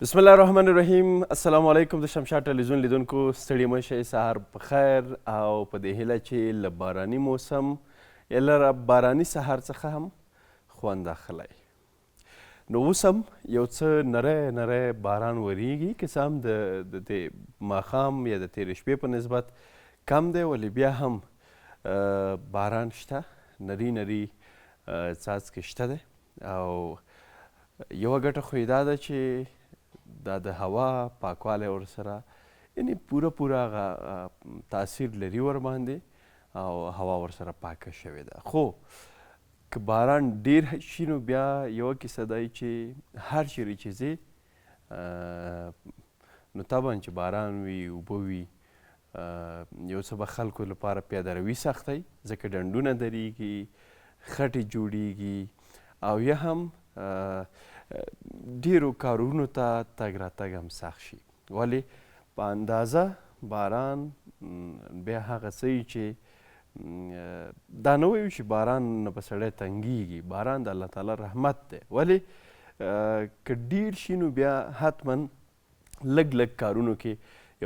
بسم الله الرحمن الرحیم. السلام علیکم. د شمشاد ټلویزیون لیدونکو ستړي مه شئ، سهار په خیر او په دې هیله چې له باراني موسم یا له باراني سهار څخه هم خوند اخلی. نو اوس هم یو څه نری نری باران وریږي، که څه هم د دې ماښام یا د تېرې شپې په نسبت کم دی، ولې بیا هم باران شته، نری نری څاڅکې شته دی. او یوه ګټه خو یې دا ده چې دا د هوا پاکوالی ورسره یعنې پوره هغه تاثیر لري ورباندې او هوا ورسره پاکه شوې ده. خو که باران ډیر شي نو بیا یوه کیسه دی چې هر چیرې چې ځې نو طبعا چې باران وي، اوبه وي، یو څه به خلکو لپاره پیاده روي سختی، ځکه ډنډونه درېږي، خټې جوړیږي او یا هم ډیرو کارونو ته تګ راتګ هم سخت شي. ولې په اندازه باران بیا هغه څه چې دا نه وایو چې باران نه به سړی تنګیږي، باران د الله تعالی رحمت دی. ولې که ډیر شي نو بیا حتما لږ کارونو کې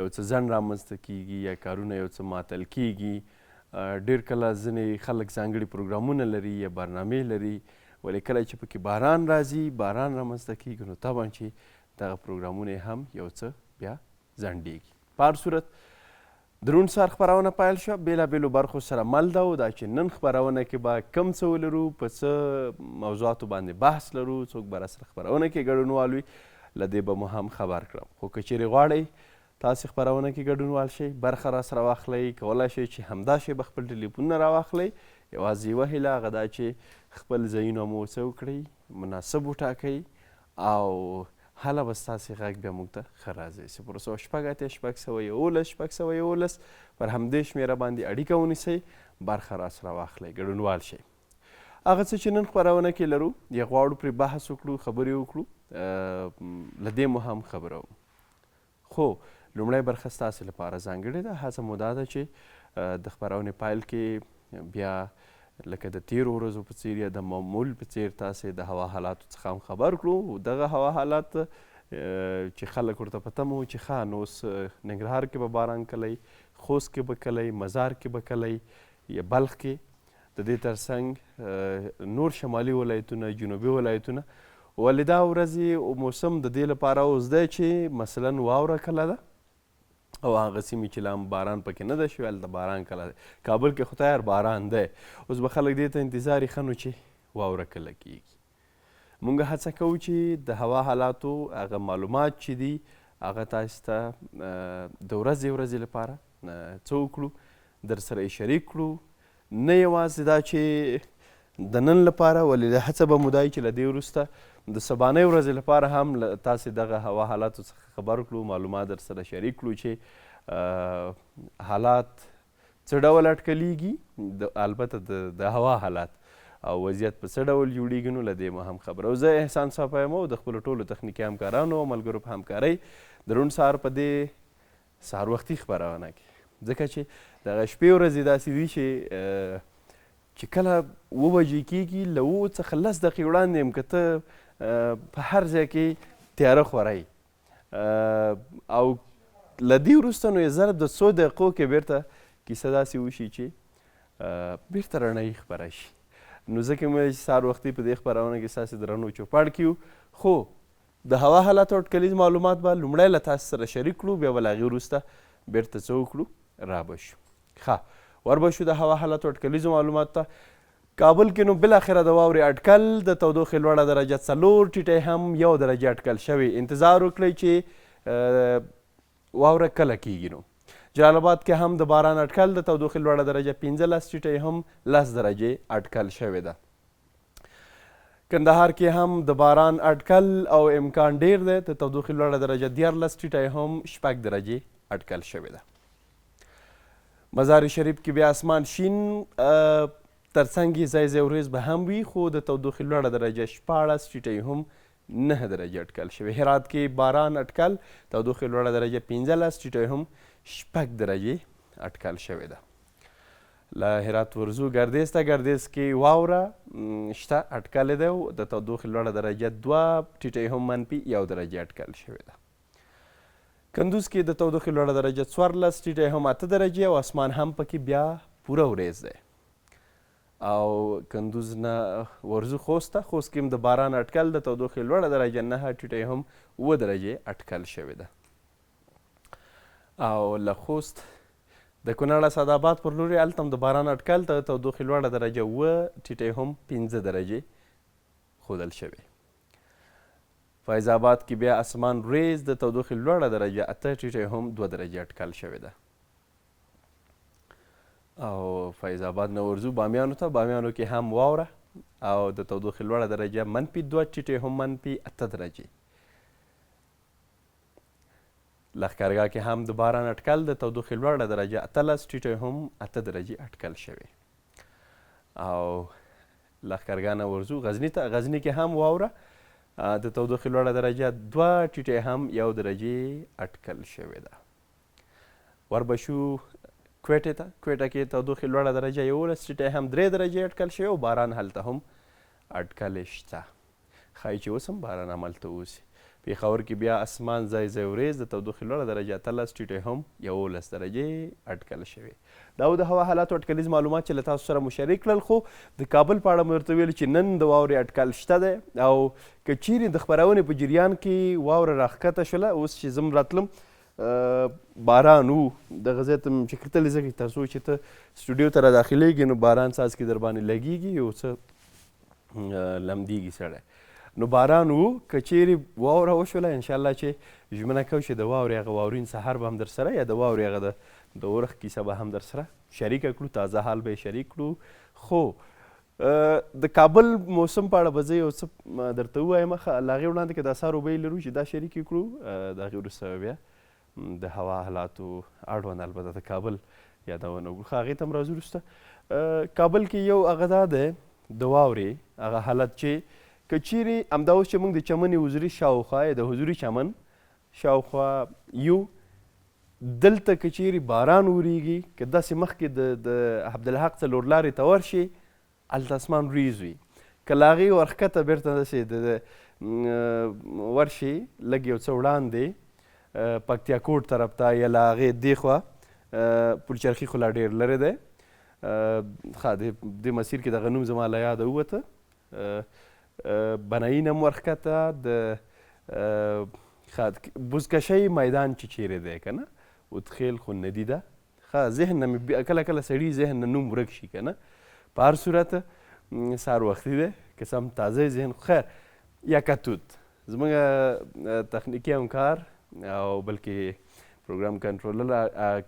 یو څه ځنډ رامنځته کیږي یا کارونه یو څه معطل کیږي. ډیر کله ځینې خلک ځانګړي پروګرامونه لري یا برنامې لري، ولې کله چې پکې باران راځي، باران رامنځته کیږي، نو طبعا چې دغه پروګرامونه هم یو څه بیا ځنډیږي. په هر صورت درون سهار خپرونه پیل شوه، بېلابېلو برخو سره مل ده. دا چې نن خپرونه کې به کم څه ولرو، په څه موضوعاتو باندې بحث لرو، څوک به راسره خپرونه کې ګډونوال وي، له دې به مو هم خبر کړم. خو که چیرې غواړئ تاسې خپرونه کې ګډونوال شئ، برخه راسره واخلئ، کولی شئ چې همدا شی به خپل ټلیفونونه راواخلئ. یوازې یوه هیله هغه دا چې خپل ځایونه مو څه وکړئ، مناسب وټاکئ او هله به ستاسې غږ بیا موږ ته ښه راځي. 0.8-611-611 پر همدې شمېره باندې اړیکه ونیسئ، برخه راسره واخلئ، ګډونوال شئ. هغه څه چې نن خپرونه کې لرو یا غواړو پرې بحث وکړو، خبرې وکړو، له دې مو هم خبرو. خو لومړی برخه ستاسې لپاره ځانګړې ده. هڅه مو دا ده چې د خپرونې پیل کې بیا لکه د تیرو ورځو په څیر یا د معمول په څیر تاسې د هوا حالاتو څخه هم خبر کړو. دغه هوا حالات چې خلک ورته په تمه وو چې ښه نو اوس ننګرهار کې به باران کلی، خوست کې به کلی، مزار کې به کلی یا بلخ کې، د دې ترڅنګ نور شمالي ولایتونه، جنوبي ولایتونه. ولې دا ورځې موسم د دې لپاره اوس دی چې مثلا واوره کله ده او هغه سیمې چې لا هم باران پکې نه ده شوی هلته باران کله دی. کابل کې خو تیار باران دی، اوس به خلک دې ته انتظار یې ښه نو چې واوره کله کیږي. موږ هڅه کوو چې د هوا حالاتو هغه معلومات چې دي هغه تاسو ته د ورځې لپاره څه وکړو، در سره یې شریک کړو. نه یوازې دا چې د نن لپاره، ولې هڅه به مو دا چې له دې وروسته د سبانۍ ورځې لپاره هم تاسې دغه هوا حالاتو څخه خبر کړو، معلومات در سره شریک کړو چې حالات څه ډول اټکلیږي، البته د هوا حالات او وضعیت په څه ډول جوړیږي. نو له دې مو هم خبره. زه احسان صافی یم او د خپلو ټولو تخنیکي همکارانو او ملګرو په همکارۍ درون سهار په دې سهار وختي خپرونه کې، ځکه چې دغه شپې ورځې داسې دي چې کله 7 بجې کېږي، له 7 څخه 10 دقیقې وړاندې هم که ته په هر ځای کې تیاره خورئ او له دې وروسته نو یې ضرب د 100 دقیقو کې بیرته کیسه داسې وشي چې بیرته رڼایي خپره شي. نو ځکه مې چې سهار وختي په دې خپرونه کې ستاسې د رڼو چوپړ کې یو. خو د هوا حالاتو اټکلیز معلومات به لومړی له تاسو سره شریک کړو، بیا به له هغې وروسته بیرته څه وکړو، را به شو. ښه ور به شو د هوا حالاتو اټکلیزو معلوماتو ته. کابل کې نو بالاخره د واورې اټکل، د تودوخې لوړه درجه 4 ټیټی هم 1 درجه اټکل شوی. انتظار وکړئ چې واوره کله کیږي. نو جلال آباد کې هم د باران اټکل، د تودوخې لوړه درجه 15 ټیټی هم 10 درجې اټکل شوې ده. کندهار کې هم د باران اټکل او امکان ډیر دی، د تودوخې لوړه درجه 14 ټیټی هم 6 درجې اټکل شوې ده. مزار شریف کې بیا اسمان شین، ترڅنګ یې ځای ځای وریځ به هم وي، خو د تودوخې لوړه درجه 14 ټیټی هم 9 درجې اټکل شوې. هرات کې باران اټکل، تودوخې لوړه درجه 15 ټیټی هم 6 درجې اټکل شوې ده. له هرات ورځو ګردیز ته. ګردیز کې واوره شته اټکلې ده او د تودوخې لوړه درجه 2 ټیټۍ هم منفي 1 درجه اټکل شوې ده. کندوز کې د تودوخې لوړه درجه 14 ټیټۍ هم 8 درجې او اسمان هم پکې بیا پوره وریځ دی. او کندوز نه ورځو خوست ته. خوست کې هم د باران اټکل د تودوخې لوړه درجه 9 ټیټۍ هم 7 درجې اټکل شوې ده. او له خوست د کونړ اسداباد پر لوري هلته هم د باران اټکل ته تودوخې لوړه درجه 7 ټیټۍ هم 15 درجې ښودل شوې. فیض آباد کې بیا اسمان وریځ د تودوخې لوړه درجه 8 ټیټۍ هم 2 درجې اټکل شوې ده. او فیض آباد نه ورځو بامیانو ته. بامیانو کې هم واوره او د تودوخې لوړه درجه -2 ټیټۍ هم -8 درجې. لښکرګاه کې هم د باران اټکل د تودوخې لوړه درجه 18 ټیټۍ هم 8 درجې اټکل شوې. او لښکرګاه نه ورځو غزني ته. غزني کې هم واوره د تودوخې لوړه درجه 2 ټیټۍ هم 1 درجې اټکل شوې ده. وربشو کویټې ته. کویټه کې تودوخې لوړه درجه 11 ټیټۍ هم 3 درجې اټکل شوې او باران هلته هم اټکلې شته. ښایي چې اوس هم باران هملته اوسي. پېښور کې بیا اسمان ځای ځای وریځ د تودوخې لوړه درجه 18 ټیټۍ هم 11 درجې اټکل شوې. دا و د هوا حالاتو اټکلیز معلومات چې له تاسو سره مو شریک کړل. خو د کابل په اړه مې ورته ویل چې نن د واورې اټکل شته دی او که چیرې د خپرونې په جریان کې واوره راښکته شوله اوس چې زه راتلم باران و دغه ځای ته چې کتلې ځکه تر څو چې ته سټوډیو ته راداخلیږي نو باران څاڅکي در باندې لګیږي یو څه لمدیږي سړی. نو باران و که چیرې واوره وشوله انشاءالله چې ژمنه کوو چې د واورې هغه واورین سهار به هم در سره یا د واورې هغه د اورښت کیسه به هم در سره شریکه کړو. تازه حال به یې شریک کړو. خو د کابل موسم په اړه به زه یو څه درته ووایم. له هغې وړاندې که د اثارو بیې لرو چې دا شریکې کړو د هغې وروسته بیا د هوا حالاتو اړوند البته د کابل یادونه وکړو. هغې ته هم راځو وروسته. کابل کې یو هغه دا دی د واورې هغه حالت چې که چیرې همدا اوس چې موږ د چمن حضوري شاوخوا د حضوري چمن شاوخوا یو دلته که چیرې باران وریږي که داسې مخکې د عبدالحق څلور لارې ته ورشي هلته اسمان وریځ وي. که له هغې ورښکته بېرته داسې ورشي لږ یو څه وړاندې پکتیا کوټ طرف ته یا له هغې دې خوا پلچرخي خو لا ډېر لرې دی. دې مسیر کې دغه نوم زما له یاده ووته. بنايي نه هم ورښکته د بزکشۍ میدان چې چیرې دی که نه ادخیل خو ندي ده. ذهن نه مې کله کله سړي ذهن نه نوم ورک شي که نه. په هر صورت سهار وختي دی که څه هم تازه ذهن خو خیر یکتوت زموږ تخنیکي همکار او بلکې پروګرام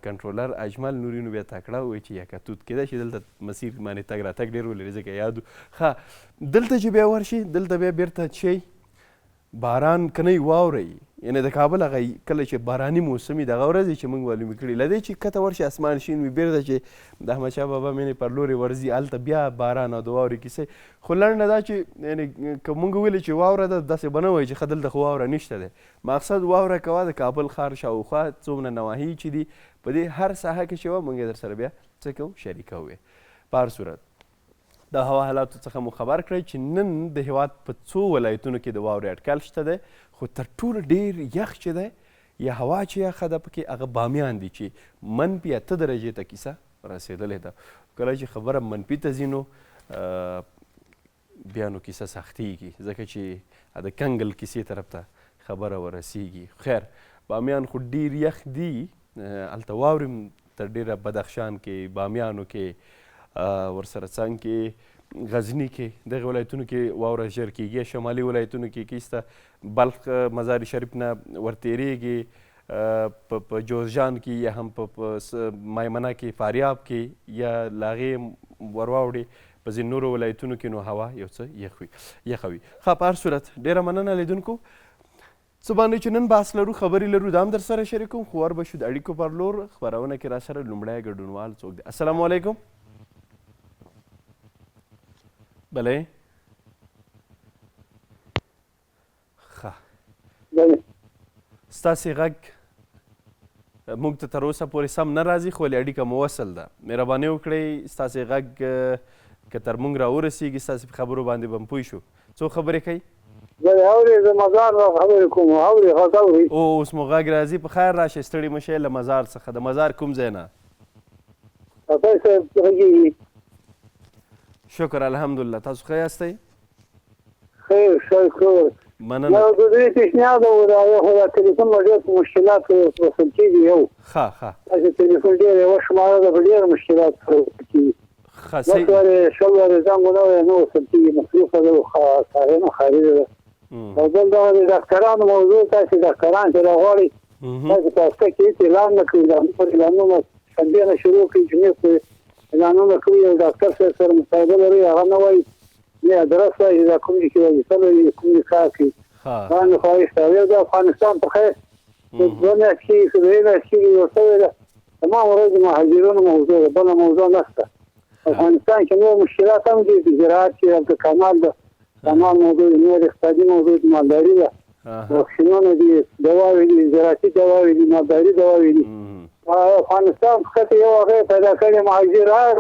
کنټرولر اجمل نوري نو بیا تکړه وایي چې یکتوت کیدای شي دلته مسیر باندې تګ راتګ ډېر ولري ځکه یادو. دلته چې بیا ورشي دلته بیا بیرته شي باران که نه واورئ یعنې د کابل هغه کله چې باراني موسم وي دغه ورځې چې موږ معلومې کړي له دې چې کته ورشي اسمان شین وي بیرته چې د احمدشاه بابا مینې پر لورې ورځي هلته بیا باران او د واورې کیسې. خو لنډه دا چې یعنې که موږ ویلې چې واوره ده داسې به نه وایي چې ښه دلته خو واوره نشته دی. مقصد واوره کوه د کابل ښار شاوخوا څومره نواحي چې دي په دې هر ساحه کې چې وه موږ یې در سره بیا څه کوو شریکوو. په هر صورت د هوا حالاتو څخه مو خبر کړئ چې نن د هېواد په څو ولایتونو کې د واورې اټکل شته دی. خو تر ټولو ډېر یخ چې دی یا هوا چې یخه ده پکې هغه بامیان دي چې -8 درجې ته کیسه رسېدلې ده. کله چې خبره منفي ته ځي نو بیا نو کیسه سختېږي ځکه چې د کنګل کیسې طرف ته خبره ورسیږي. خیر بامیان خو ډېر یخ دي. هلته واورې تر ډېره بدخشان کې بامیانو کې ورسره څنګ کې غزني کې دغه ولایتونو کې واوره ژر کېږي. شمالي ولایتونو کې کیسته بلخ مزار شریف نه ورتېرېږي. په جوزجان کې یا هم په میمنه کې فاریاب کې یا له هغې ورواوړي په ځینو نورو ولایتونو کې نو هوا یو څه یخه وي. په هر صورت ډېره مننه لیدونکو. څه باندې چې نن بحث لرو خبرې لرو دا هم در سره شریکوم. خو ور به شو د اړیکو پر لور خپرونه کې را سره لومړی ګډونوال څوک دی. السلام علیکم. بله ستاسې غږ موږ ته تر اوسه پورې سم نه راځي خو ولې اړیکه مو وصل ده. مهرباني وکړئ ستاسې غږ که تر موږ راورسېږي ستاسې په خبرو باندې به م پوه شو. څو خبرې کوي؟ اورې زه مزار نه خبرې کوم. اورې غږ اورې؟ اوس مو غږ راځي. په خیر راشئ، ستړي مه شئ له مزار څخه. د مزار کوم ځای نه؟ صفی صاحب غږېږي. شکر الحمدلله. تاسو ښه یاستئ؟ خیر شکر. مننه. د دې پیشنهاد و د هغه خو د تلیفون ډېر مشکلات وصل کېږي. یو داسې تلیفون ډېر یوه شماره ده په ډېر مشکلات وصل کېږي. لس ورې شل ورې زنګ ونه نه وصل کېږي. مصروفه ده او نه خارجه ده. او بل دغه د ډاکټرانو موضوع تاسې ډاکټران چې راغواړئ تاسې په هفته کې هېڅ اعلان نه کوي. اعلانونه شنبې نه شروع کړي جمعې پورې اعلانونه کوي. یو ډاکټر صاحب سره مصاحبه لري هغه نه وایي نه ادرس وایي دا کوم ځای کې وظیفه لري کوم ځای کار کوي. دا مې خواهش ده. یو د افغانستان په خیر دوه میاشتې کېږي که درې میاشتې کېږي جوړ شوې ده. تمام ورځ د مهاجرینو موضوع ده، بله موضوع نشته. افغانستان کې نور مشکلات هم دي. د زراعت کې هلته کانال ده، کانال موضوع دي، نور اقتصادي موضوع دي، مالداري ده، واکسینونه دي، دواوې دي، زراعتي دواوې دي، مالداري دواوې دي. افغانستان څخه یو هغه پیدا کړی مهاجر هر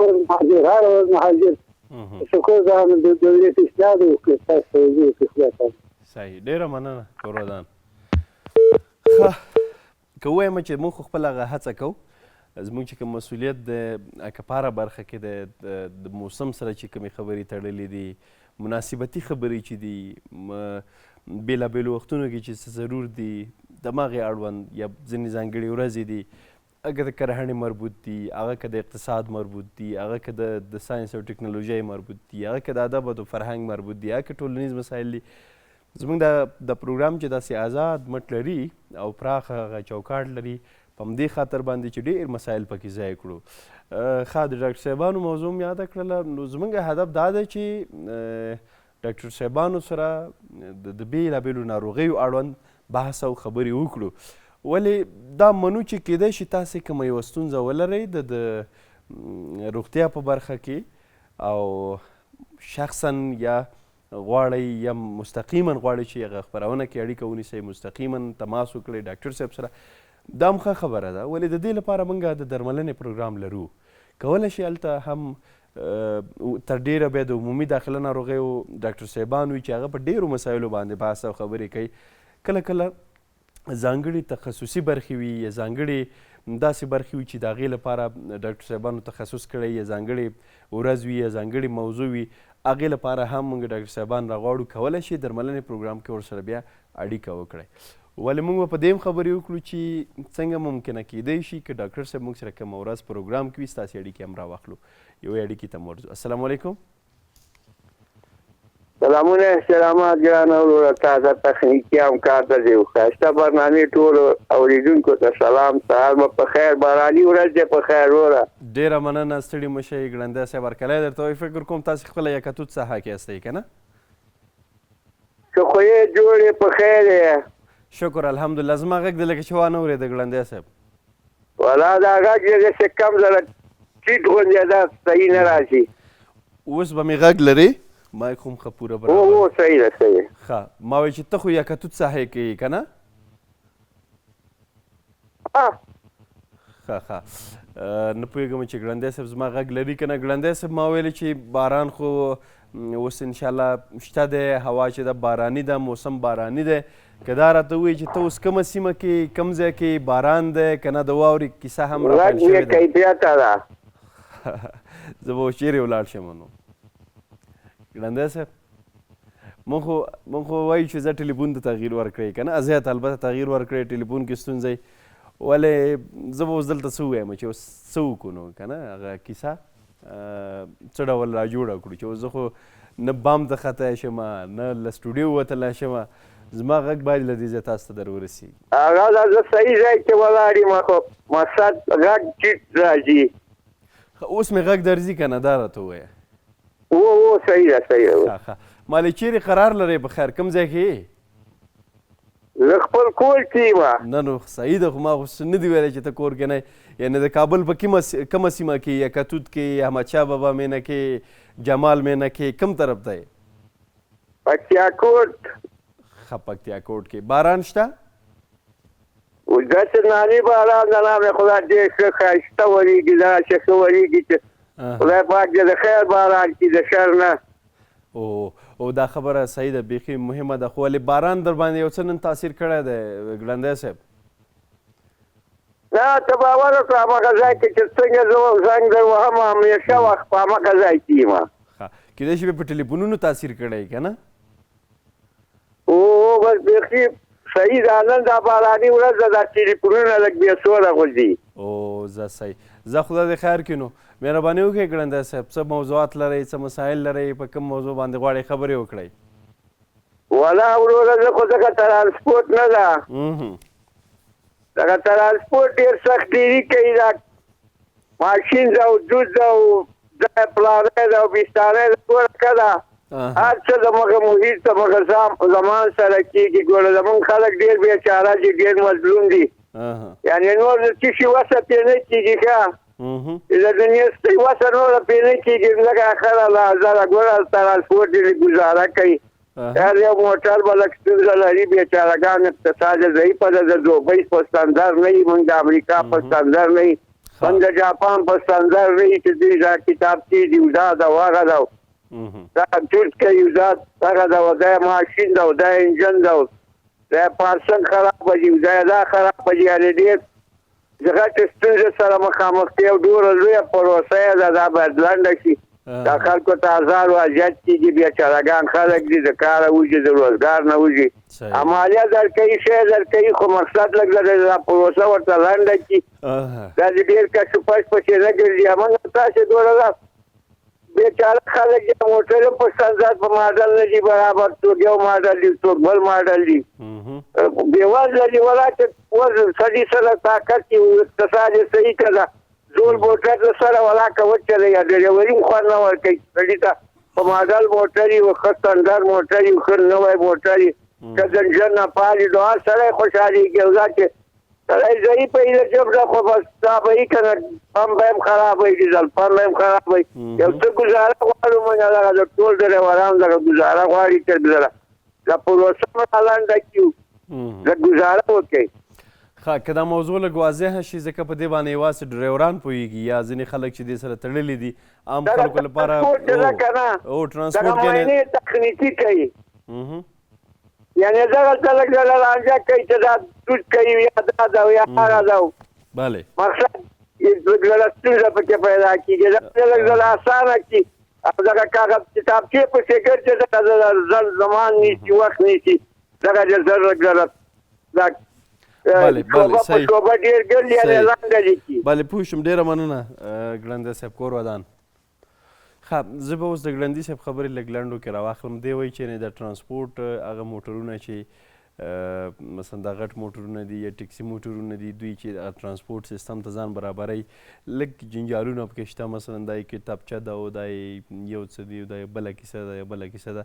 ورځ مهاجر. شکر دا د دې پیشنهاد وکړي تاسو وکړئ. صحیح، ډېره مننه کورودان. که ووایم چې موږ خو خپله هغه هڅه کوو. زموږ چې کوم مسؤلیت د اکپاره برخه کې د موسم سره چې کومې خبرې تړلې دي، مناسبتي خبرې چې دي، بېلابېلو وختونو کې چې څه ضرور دي، دماغې اړوند یا ځینې ځانګړې ورځې دي، هغه د کرهڼې مربوط دي، هغه که د اقتصاد مربوط دي، هغه که د ساینس او ټکنالوژۍ مربوط دي، هغه که د ادب او د فرهنګ مربوط دي، هغه که ټولنیز مسایل دي. زموږ د پروګرام چې داسې آزاد مټ لري او پراخ هغه چوکاټ لري، په همدې خاطر باندې چې ډېر مسایل پکې ځای کړو. ښه، د ډاکټر صاحبانو موضوع م یاده کړله. نو زموږ هدف دا دی چې ډاکټر صاحبانو سره د بېلابېلو ناروغیو اړوند بحث او خبرې وکړو. ولې دا منو چې کیدای شي تاسې کومه یوه ستونزه ولرئ د روغتیا په برخه کې او شخصا یا غواړئ یا مستقیما غواړئ چې هغه خپرونه کې اړیکه ونیسئ، مستقیما تماس وکړئ ډاکټر صاحب سره. دا هم ښه خبره ده. ولې د دې لپاره موږ د درملنې پروګرام لرو. کولی شي هلته هم تر ډېره بیا د عمومي داخله ناروغیو ډاکټر صاحبان وي چې هغه په ډېرو مسایلو باندې بحث او خبرې کوي. کله کله ځانګړي تخصصي برخې وي یا ځانګړې داسې برخې وي چې د هغې لپاره ډاکټر صاحبانو تخصص کړی یا ځانګړې ورځ وي یا ځانګړې موضوع وي، هغې لپاره هم موږ ډاکټر صاحبان راغواړو. کولی شي درملنې پروګرام کې ورسره بیا اړیکه وکړئ. ولې موږ به په دې هم خبرې وکړو چې څنګه ممکنه کیدی شي که ډاکټر صاحب موږ سره کومه ورځ پروګرام کې وي ستاسې اړیکې هم راواخلو. یوې اړیکې ته م ورځو. السلام علیکم. سلامونه، احترامات ګرانه وروره، تازه تخنیکي همکار ته دی. ښایسته برنامې ټولو اورېدونکو ته سلام. سهار مو په خیر، باراني ورځ دی په خیر وروره. ډېره مننه، ستړي مه شئ. ګړندی صاحب هرکلی درته وایي. فکر کوم تاسې خپله یکتوت ساحه کې هستئ که نه؟ که خو یې جوړې په خیر یې. شکر الحمدلله. زما غږ دی لکه چې وانه اورېده ګړندی صاحب. والا دا غږ یې داسې کم زره ټیټ غوندې ده، صحیح نه راځي. اوس به مې غږ لرې؟ مایک هم ښه پوره برابر. او صحیح ده، صحیح. ښه، ما وایي چې ته خو یکتوت ساحې کې یې که نه؟ ښه ښه، نه پوهېږم چې ګړندی صاحب زما غږ لري که نه. ګړندی صاحب ما ویلې چې باران خو اوس انشاءالله شته دی، هوا چې ده باراني ده، موسم باراني دی. که دا راته ووایي چې ته اوس کومه سیمه کې کوم ځای کې باران دی که نه د واورې کیسه هم راپیل شوې ده؟ غږ یې کیفیته ده. زه به اوس چیرې ولاړ شم نو ګړندی صاحب؟ مونږ خو وایو چې زه ټلیفون ته تغییر ورکړئ که نه؟ ازیات البته تغییر ورکړئ، ټلیفون کې ستونزه. ولې زه به اوس دلته څه ووایم چې اوس څه وکړو نو که نه؟ هغه کیسه څه ډول را جوړه کړو چې اوس زه خو نه بام ته خطی شم نه له سټوډیو وتلی شم. زما غږ باید له دې ځای تاسو ته در ورسېږي. هغه دا زه صحیح ځای کې ولاړ یم، خو مقصد غږ ټیټ راځي. اوس مې غږ درځي که نه؟ دا راته ووایه. او صحیح ده، صحیح ده. ښه، مالې چیرې قرار لرئ په خیر؟ کوم ځای کې یې؟ زه خپل کور کې یم. نه نو صحیح ده، خو ما خو نه دي ویلی چې ته کور کې نه یې. یعنې د کابل په کومه سیمه کې؟ یکتوت کې، احمدشاه بابا مینه کې، جمال مینه کې، کوم طرف ته یې؟ پکتیا کوټ. ښه، پکتیا کوټ کې باران شته؟ داسې ناني باران د نامې خدای ډېر ښه ښایسته ورېږي داسې ښه ورېږي چې خدای پاک دې د خیر باران کړي د شر نه. او دا خبره صحیح ده، بیخي مهمه ده. خو ولې باران در باندې یو څه نن تاثیر کړی دی ګړندی صاحب؟ نه ته باور وکړه هماغه ځای کې چې څنګه زه زنګ در وهم همیشه وخت په هماغه ځای کې یم. کیدای شي په ټلیفونونو تاثیر کړی که نه؟ بس بیخي صحیح ده. نن دا باراني ورځ ده، دا ټلیفونونه لږ بې سوره غورځي. زه صحیح. زه خدای دې خیر کړي. نو مهرباني وکړئ ګړندی صاحب، څه موضوعات لرئ، څه مسایل لرئ، په کوم موضوع باندې غواړئ خبرې وکړئ؟ ولا وروره زه خو ځکه ترانسپورټ نه ده، دغه ترانسپورټ ډېر سخت ډېري کوي. دا ماشین ده او جوز ده او ځای پلانی ده او بستانۍ ده ټوله ښه ده. هر څه زموږ محیط زموږ زمان سره کېږي. ګوره زموږ خلک ډېر بېچاره دي، ډېر مظلوم دي. یعنې نور د څه شي وسه پرې نه کېږي. ښه د دنیا ستۍ وسه نوره پرې نه کېږي. ځکه آخره لحظه ګوره ترانسپورټ ډېرې گزاره کوي. یار یو موټر به لږ ستونزه لري، بېچارهګان اقتصاد یې ضعیفه ده. د دوبۍ په سندر نه وي، موږ د امریکا په سندر نه وي، موږ د جاپان په سندر نه وي چې دوی دا کتاب کېږي او دا ده او هغه ده دا چوټ کوي او دا هغه ده او دا ماشین ده او دا انجن ده او دا پارسنګ خرابه دي او دا خرابه دي. یعنې ډېر غټې ستونزې سره مخامخ دي او ډېره لویه پروسه یې ده. دا باید لنډه شي. دا خلکو ته ازار واجت کېږي، بیچارهګان خلک دي، د کاره وځي، د روزګار نه وځي. مالیه درکوي، شی درکوي، خو مقصد لږ دا پروسه ورته لنډه کړي. دا دې ډېر کشپش پسې نه ګرځي. هماغه تاسې دوره ده بیچاره خلک دي، موټر هم په ستندرد په ماډل نه دي برابر. څوک یو ماډل دي، څوک بل ماډل دي. بېوزله دي ولا چې سړي سره طاقت وي، اقتصاد یې صحیح که ده، زول موټر د سره ولاکه وچلوي، ډریوري هم خوند نه ورکوي. سړي ته په ماډل موټر وي، ښه سټنډر موټر وي، ښه نوی موټر وي، که د انجن نه پالي نو هر سړی خوشحالېږي. او دا چې سړی ضعیف وي د جب نه، خو بس دا به وي که نه پمپ به هم خراب وي، ډیزل پمپ به هم خراب وي. یو څه ګزاره غواړو موږ، دغه د ټول ډریوران دغه ګزاره غواړي چې دا پروسه مو لنډه کړو، د ګزاره وکړئ. که دا موضوع لږ واضحه شي، ځکه په دې باندې یوازې ډریوران پوهېږي یا ځینې خلک چې دې سره تړلي دي، عام خلکو لپاره ټرانسپورټ معاینې تخنیکي کوي. یعنې دغلته لږ لانجه کوي چې دا توت کوي یا دا ده یا هغه ده. مقصد لږ ستونزه پکې پیدا کېږي. دا لږ اسانه کړي او دغه کاغذ کتابچې پسې ګرځي، دغه زمان نیسي، وخت نیسي. دغه د زر بله صحیح. بله پوه شوم، ډېره مننه ګړندی صاحب، کور ودان. ښه، زه به اوس د ګړندي صاحب خبرې لږ لنډو کې راواخلم. دی وایي چې د ټرانسپورټ هغه موټرونه چې مثلا دا غټ موټرونه دي یا ټکسي موټرونه دي، دوی چې ټرانسپورټ سیستم ته ځان برابروي، لږ جنجالونه پکې شته. مثلا دا یې کتابچه ده او دا یې یو څه دي، دا یې بله کیسه ده یا بله کیسه ده.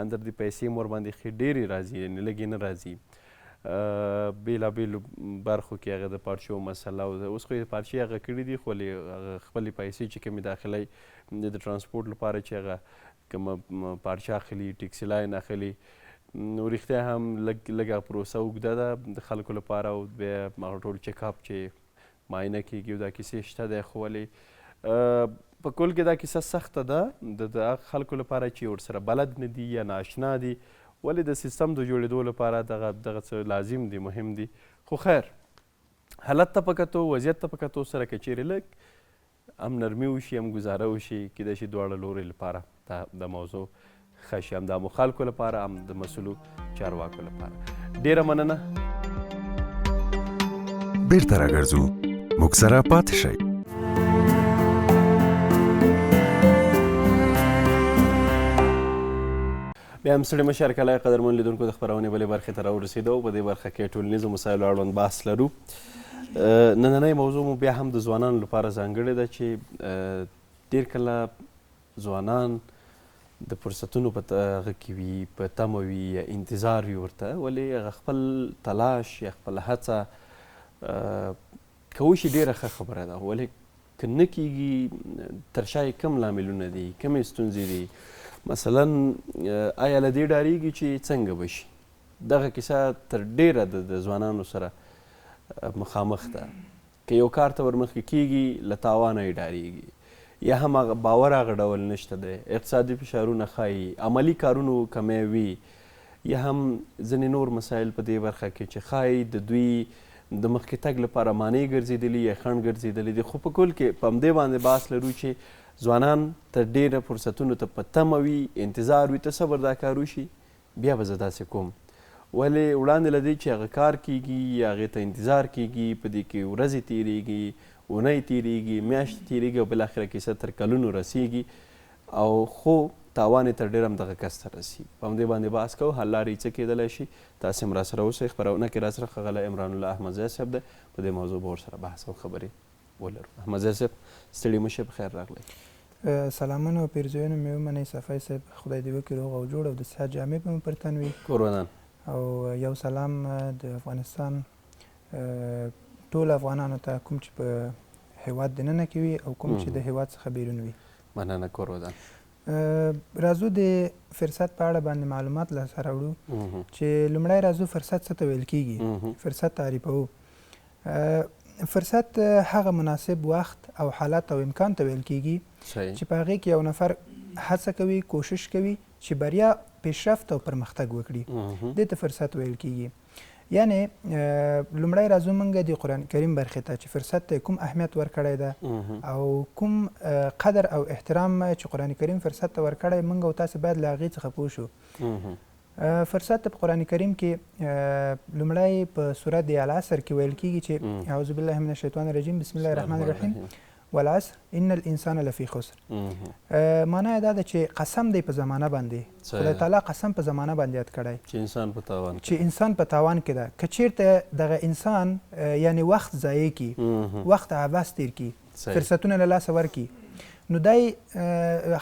اندر د پیسې هم ورباندې ښې ډېرې راځي، یعنې لږې نه راځي. بېلابېلو برخو کې هغه د پارچو مسله او اوس خو یې پارچې هغه کړي دي، خو هغه خپلې پیسې چې کومې داخلوي د ټرانسپورټ لپاره چې هغه کومه پارچه اخلي، ټکسي لاین اخلي، نو رښتیا هم لږه پروسه اوږده ده د خلکو لپاره. او بیا هغه ټول چیک اپ چې معاینه کېږي او دا کیسې شته دی. خو ولې په کل کې دا کیسه سخته ده د خلکو لپاره چې ورسره بلد نه دي یا نااشنا دي. ولې د سیستم د جوړېدو لپاره دغه څه لازم دي، مهم دي. خو خیر، حالت ته په کتو، وضعیت ته په کتو سره که چیرې لږ هم نرمي وشي، هم ګزاره وشي، کیدای شي دواړه لورې لپاره دا موضوع ښه شي، هم د عامو خلکو لپاره، هم د مسؤلو چارواکو لپاره. ډېره مننه. بیرته راګرځو، موږ سره پاتې شئ. بیا هم ستړي مه شئ، هرکلی قدرمن لیدونکو، د خپرونې بلې برخې ته راورسېدو. په دې برخه کې ټولنیزو مسایلو اړوند بحث لرو. نننۍ موضوع مو بیا هم د ځوانانو لپاره ځانګړې ده چې ډېر کله ځوانان د فرصتونو په هغه کې وي، په تمه وي یا انتظار وي ورته، ولې هغه خپل تلاش یا خپله هڅه که وشي ډېره ښه خبره ده. ولې که نه کېږي، تر شا یې کوم لاملونه دي، کومې ستونزې دي؟ مثلا آیا له دې ډارېږي چې څنګه به شي؟ دغه کیسه تر ډېره د ځوانانو سره مخامخ ده، که یو کار ته ورمخکې کېږي له تاوانه یې ډارېږي، یا هم هغه باور هغه ډول نشته دی، اقتصادي فشارونه ښایي، عملي کارونو کمی وي، یا هم ځینې نور مسایل په دې برخه کې چې ښایي د دوی د مخکې تګ لپاره مانع ګرځېدلي یا خنډ ګرځېدلي دي. خو په کل کې په همدې باندې بحث لرو چې ځوانان تر ډېره فرصتونو ته په تمه وي، انتظار وي، ته صبر دا کار وشي بیا به زه داسې کوم. ولې وړاندې له دې چې هغه کار کېږي یا هغې ته انتظار کېږي، په دې کې ورځې تېرېږي، اونۍ تېرېږي، میاشتې تېرېږي او بالاخره کیسه تر کلونو رسېږي او خو تاوان یې تر ډېره همدغه کس ته رسېږي. په همدې باندې بحث کوو، حل لارې څه کېدلی شي. تاسې هم راسره اوسئ. خپرونه کې راسره ښاغلی عمران الله احمدزی صاحب دی، په دې موضوع به ورسره بحث او خبرې ولرو. احمدزی صاحب ستړي مه شئ، بخیر راغلی. سلامونه او پیرزویونه مې ومنئ. صفی صاحب خدای دې وکړي روغ او جوړ او د صحت جامې به مو پر تن وي. قربانان. او یو سلام د افغانستان ټول افغانانو ته، کوم چې په هیواد دننه کې وي او کوم چې د هیواد څخه بیرون وي. مننه قربان. راځو د فرصت په اړه باندې معلومات له سره وړو چې لومړی راځو فرصت څه ته ویل کېږي. فرصت تعریفوو. فرصت هغه مناسب وخت او حالت او امکان ته ویل کېږي چې په هغې کې یو نفر هڅه کوي، کوشش کوي چې بریا، پیشرفت او پرمختګ وکړي. دې ته فرصت ویل کېږي. یعنی لومړی راځو موږ د قرآن کریم برخې ته چې فرصت ته کوم اهمیت ورکړی ده او کوم قدر او احترام چې قرآن کریم فرصت ته ورکړی، موږ او تاسې باید له هغې څخه پوه شو. فرصت په قرآن کریم کې لومړی په سورت د العصر کې ویل کېږي چې اعوذ بالله من الشیطان الرجیم بسم الله الرحمن الرحیم والعصر ان الانسان لفی خسر. معنی یې دا ده چې قسم دی په زمانه باندې، خدای تعالی قسم په زمانه باندې یاد کړی چې انسان په تاوان کې ده. که چیرته دغه انسان یعنی وخت ضایع کړي، وخت عبث تیر کړي، فرصتونه له لاسه ورکړي، نو دی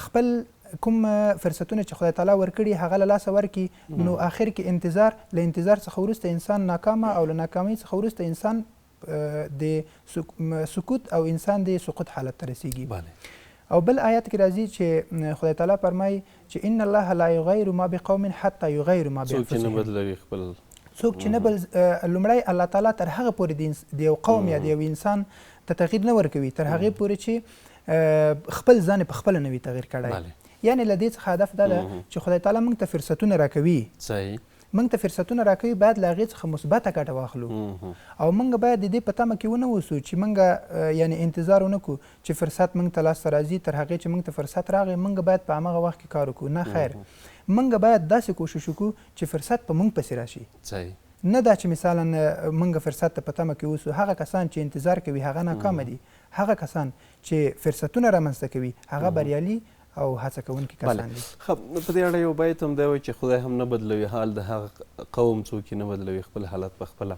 خپل کوم فرصتونه چې خدای تعالی ورکړي هغه له لاسه ورکړي، نو آخر کې انتظار، له انتظار څخه وروسته انسان ناکامه او له ناکامۍ څخه وروسته انسان د سکوت او انسان د سقوط حالت ته رسیږي. او بل آیت کې راځي چې خدای تعالی فرمایي چې ان الله لا یغیر ما بقوم حتی یغیر ما بانفسهم. څوک چې نه لومړی الله تعالی تر هغه پورې د یو قوم یا د یو انسان ته تغییر نه ورکوي تر هغې پورې چې خپل ځان په خپله نه وي تغییر کړی. یعنې له دې څخه هدف دا ده چې خدای تعالی موږ ته فرصتونه راکوي، موږ ته فرصتونه راکوي، باید له هغې څخه مثبته ګټه واخلو او موږ باید د دې په تمه کې ونه اوسو چې موږ یعنې انتظار ونه کړو چې فرصت موږ ته لاسته راځي، تر هغې چې موږ ته فرصت راغی موږ باید په همغه وخت کې کار وکړو. نه خیر، موږ باید داسې کوشش وکړو چې فرصت په موږ پسې راشي. نه دا چې مثلا موږ فرصت ته په تمه کې اوسو. هغه کسان چې انتظار کوي هغه ناکامه دي، هغه کسان چې فرصتونه رامنځته کوي هغه بریالي او هڅه کوونکي کسان دي. په دې اړه یو بیت هم دی وایي چې خدای هم نه بدلوي حال د هغه قوم څوک یې نه بدلوي خپل حالت په خپله.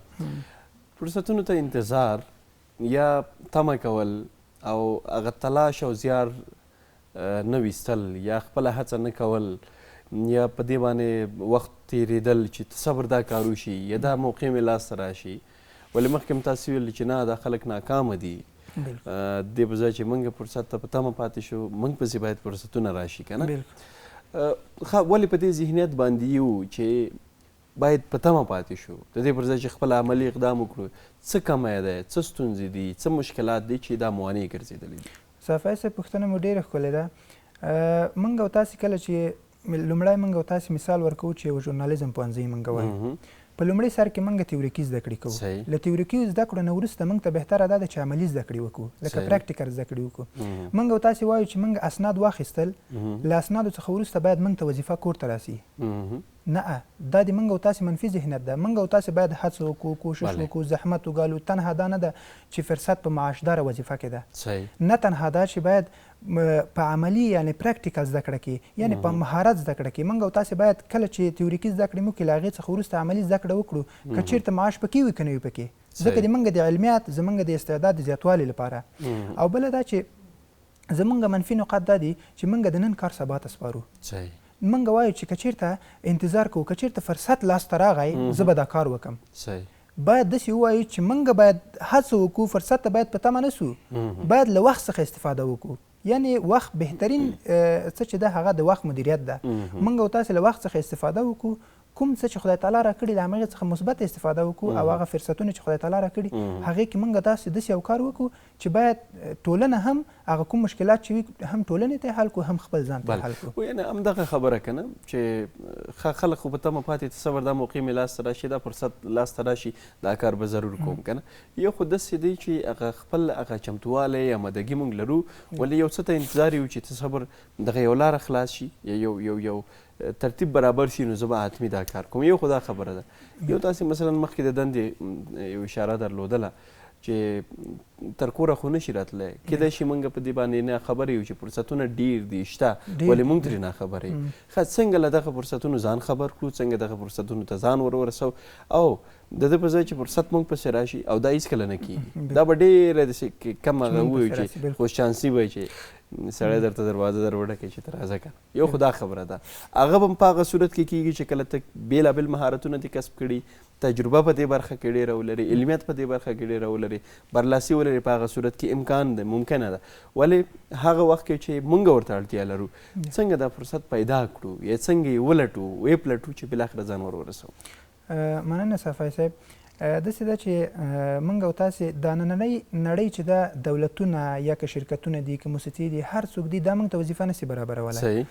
فرصتونو ته انتظار یا تمه کول او هغه تلاش او زیار نه ویستل یا خپله هڅه نه کول یا په دې باندې وخت تېرېدل چې صبر دا کار وشي یا دا موقع مې لاسته راشي. ولې مخکې هم تاسې ویل چې نه دا خلک ناکامه دي، دې په ځای چې موږ فرصت ته په تمه پاتې شو، موږ پسې باید فرصتونه راشي که نه. ولې په دې ذهنیت باندې یو چې باید په تمه پاتې شو، د دې پر ځای چې خپل عملي اقدام وکړو؟ څه کمی دی، څه ستونزې دي، څه مشکلات دي چې دا موانع ګرځېدلي دي؟ صفی صاحب پوښتنه مو ډېره ښکلې ده. موږ او تاسې کله چې لومړی موږ او تاسې مثال ورکوو چې یو ژورنالیزم پوهنځی موږ وایو، په لومړي سر کې موږ تیوریکي زده کړې کوو. له تیوریکي زده کړو نه وروسته موږ ته بهتره دا ده چې عملي زده کړې وکړو، لکه پراکټیکل زده کړې وکړو. موږ او تاسې وایو چې موږ اسناد واخیستل، له اسنادو څخه وروسته باید موږ ته وظیفه کور ته راسي. نه، دا د موږ او تاسې منفي ذهنیت ده. موږ او تاسې باید هڅه وکړو، کوشش وکړو، زحمت وګالو. تنها دا نه ده چې فرصت په معاشداره وظیفه کې ده، نه تنها دا چې باید په عملي یعنې پراکټیکل زده کړه کې یعنې په مهارت زده کړه کې موږ او تاسې باید کله چې تیوریکي زده کړې موږ له هغې څخه وروسته عملي زده کړه وکړو، که چېرته معاش پکې وي که نه وي پکې، ځکه د موږ د علمیات زموږ د استعداد د زیاتوالي لپاره. او بله دا چې زموږ منفي نقاط دا دي چې موږ د نن کار سبا ته سپارو. موږ وایو چې که چېرته انتظار کوو، که چېرته فرصت لاسته راغی زه به دا کار وکړم. باید داسې ووایو چې موږ باید هڅه وکړو، فرصت ته باید په تمه نه سو، باید له وخت څخه استفاده وکړو. یعنې وخت بهترین څه چې ده هغه د وخت مدیریت ده. موږ او تاسې له وخت څخه استفاده وکړو، کوم څه چې خدای تعالی راکړي د هغې څخه مثبت استفاده وکړو او هغه فرصتونه چې خدای تعالی راکړي هغې کې موږ داسې یو کار وکړو چې باید ټولنه هم هغه کوم مشکلات چې وي هم ټولنې ته حل کړو هم خپل ځان ته حل کړو. یعنې همدغه خبره که نه چې خلک خو په تمه پاتې تصور دا موقع مې لاسته راشي دا فرصت لاسته راشي دا کار به ضرور کوم که نه. یو خو داسې دی چې هغه خپل هغه چمتوالی یا آمادګي موږ لرو ولې یو څه ته انتظار یو چې تصور دغه یو لاره خلاص شي یا یو ترتیب برابر شي نو زه به حتمي دا کار کوم. یو خو دا خبره ده. یو تاسې مثلا مخکې د دندې یو اشاره درلودله چې تر کوره خو نشي راتلی کیدای شي موږ په دې باندې نه خبر یو چې فرصتونه ډېر دي شته ولې موږ ترې ناخبره یو. ښه څنګه له دغه فرصتونو ځان خبر کړو څنګه دغه فرصتونو ته ځان ورسو او د ده په ځای چې فرصت موږ پسې راشي او دا هېڅکله نه کېږي دا به ډېره داسې کم هغه ووایو چې خوشچانسي وایي چې سړی درته دروازه در وډکوي چې ته راځه که یو خو دا خبره ده. هغه به په هغه صورت کې کېږي چې کله ته بېلابېل مهارتونه دې کسب کړي تجربه په دې برخه کې ډېره ولري علمیت په دې برخه کې ډېره ولري برلاسي ولري په هغه صورت کې امکان ده ممکنه ده ولې هغه وخت کې چې موږ ورته اړتیا لرو څنګه دا فرصت پیدا کړو یا څنګه یې ولټو ویې پلټو چې بالاخره ځان ورسو. مننه صفای صاحب. داسې ده چې موږ او تاسې دا نننۍ نړۍ چې دا دولتونه یا که شرکتونه دي که موسسې دي هر څوک دي دا موږ ته وظیفه نشي برابرولی.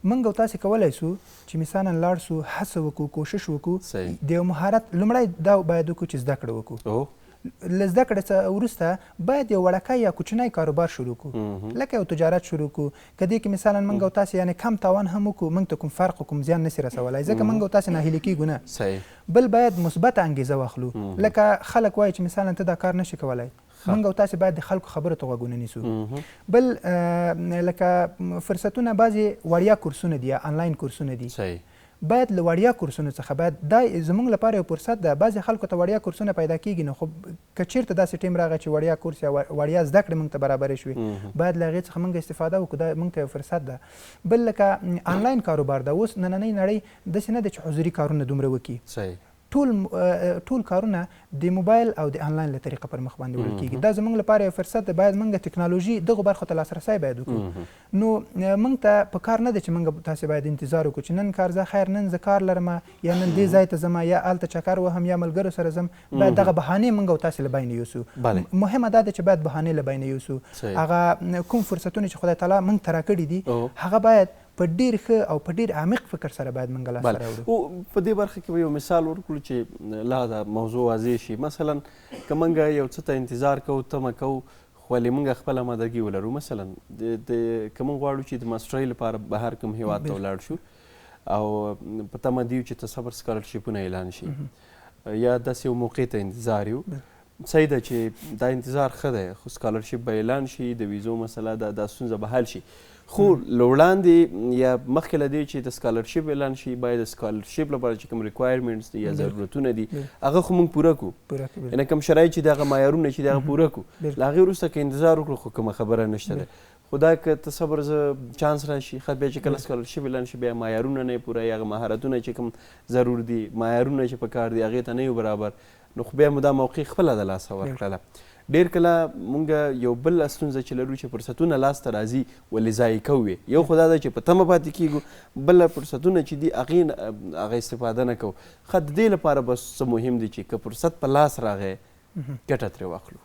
موږ او تاسې کولی سو چې مثلا لاړ سو هڅه وکړو کوشش وکړو د یو مهارت لومړی دا باید وکړو چې زده کړه وکړو. له زده کړې څخه وروسته باید یو وړکی یا کوچنی کاروبار شروع کړو لکه یو تجارت شروع کړو که دې کې مثلا موږ او تاسې یعنې کم تاوان هم وکړو موږ ته کوم فرق او کوم زیان نسي رسولی ځکه موږ او تاسې ناهیلي کېږو نه. بل باید مثبت انګیزه واخلو لکه خلک وایي چې مثلا ته دا کار نشي کولی موږ او تاسې باید د خلکو خبرو ته غوږونه نیسو. بل لکه فرصتونه بعضې وړیا کورسونه دي یا آنلاین کورسونه دي باید له وړیا کورسونو څخه باید دا زموږ لپاره یو فرصت ده بعضې خلکو ته وړیا کورسونه پیدا کیږي نو خو که چېرته داسې ټیم راغی چې وړیا کورس یا وړیا زده کړې موږ ته برابرې شوې باید له هغې څخه موږ استفاده وکړو دا موږ ته یو فرصت ده. بل لکه آنلاین کاروبار ده اوس نننۍ نړۍ داسې نه ده چې حضوري کارونه دومره وکړي ټول کارونه د موبایل او د آنلاین له طریقه پر مخ باندې وړل کېږي دا زموږ لپاره یو فرصت ده باید موږ د ټکنالوژي دغو برخو ته لاسرسی باید وکړو. نو موږ ته په کار نه ده چې موږ تاسې باید انتظار وکړو چې نن کار زه خیر نن زه کار لرم یا نن دې ځای ته ځم یا هلته چکر وهم یا ملګرو سره ځم باید دغه بهانې موږ او تاسې له بینه یوسو. مهمه دا ده چې باید بهانې له بینه یوسو هغه کوم فرصتونه چې خدای تعالی موږ ته راکړي دي هغه باید په ډېر ښه او په ډېر عمیق فکر سره باید موږ لاسته راوړو. په دې برخه کې به یو مثال ورکړو چې لا دا موضوع واضح شي. مثلا که موږ یو څه ته انتظار کوو تمه کوو خو ولې موږ خپله آمادګي ولرو مثلا که موږ غواړو چې د ماسټرۍ لپاره بهر کوم هېواد ته ولاړ شو او په تمه دي چې تصور سکالرشیپونه اعلان شي یا داسې یو موقع ته انتظار یو صحیح ده چې دا انتظار ښه دی خو سکالرشیپ به اعلان شي د ویزو مسله دا ستونزه به حل شي خو له وړاندې یا مخکې له دې چې د سکالرشیپ اعلان شي باید د سکالرشیپ لپاره چې کوم ریکوایرمنټس دي یا ضرورتونه دي هغه خو موږ پوره کړو یعنې کوم شرایط چې د هغه معیارونه چې د هغه پوره کړو له هغې وروسته که انتظار وکړو خو کومه خبره نشته ده. خو دا که تصور زه چانس راشي ښه بیا چې کله سکالرشیپ اعلان شي بیا معیارونه نه یې پوره یا هغه مهارتونه چې کوم ضرور دي معیارونه چې په کار دي هغې ته نه یو برابر نو خو بیا مو دا موقع خپله د لاسه ورکړله. ډېر کله مونږ یو بل ستونزه چې لرو چې فرصتونه لاسته راځي ولې ضایع کوو یو خو دا ده چې په تمه پاتې کېږو بله فرصتونه چې دي هغه استفاده نه کوو. ښه د دې لپاره به څه مهم دي چې که فرصت په لاس راغی ګټه ترې واخلو.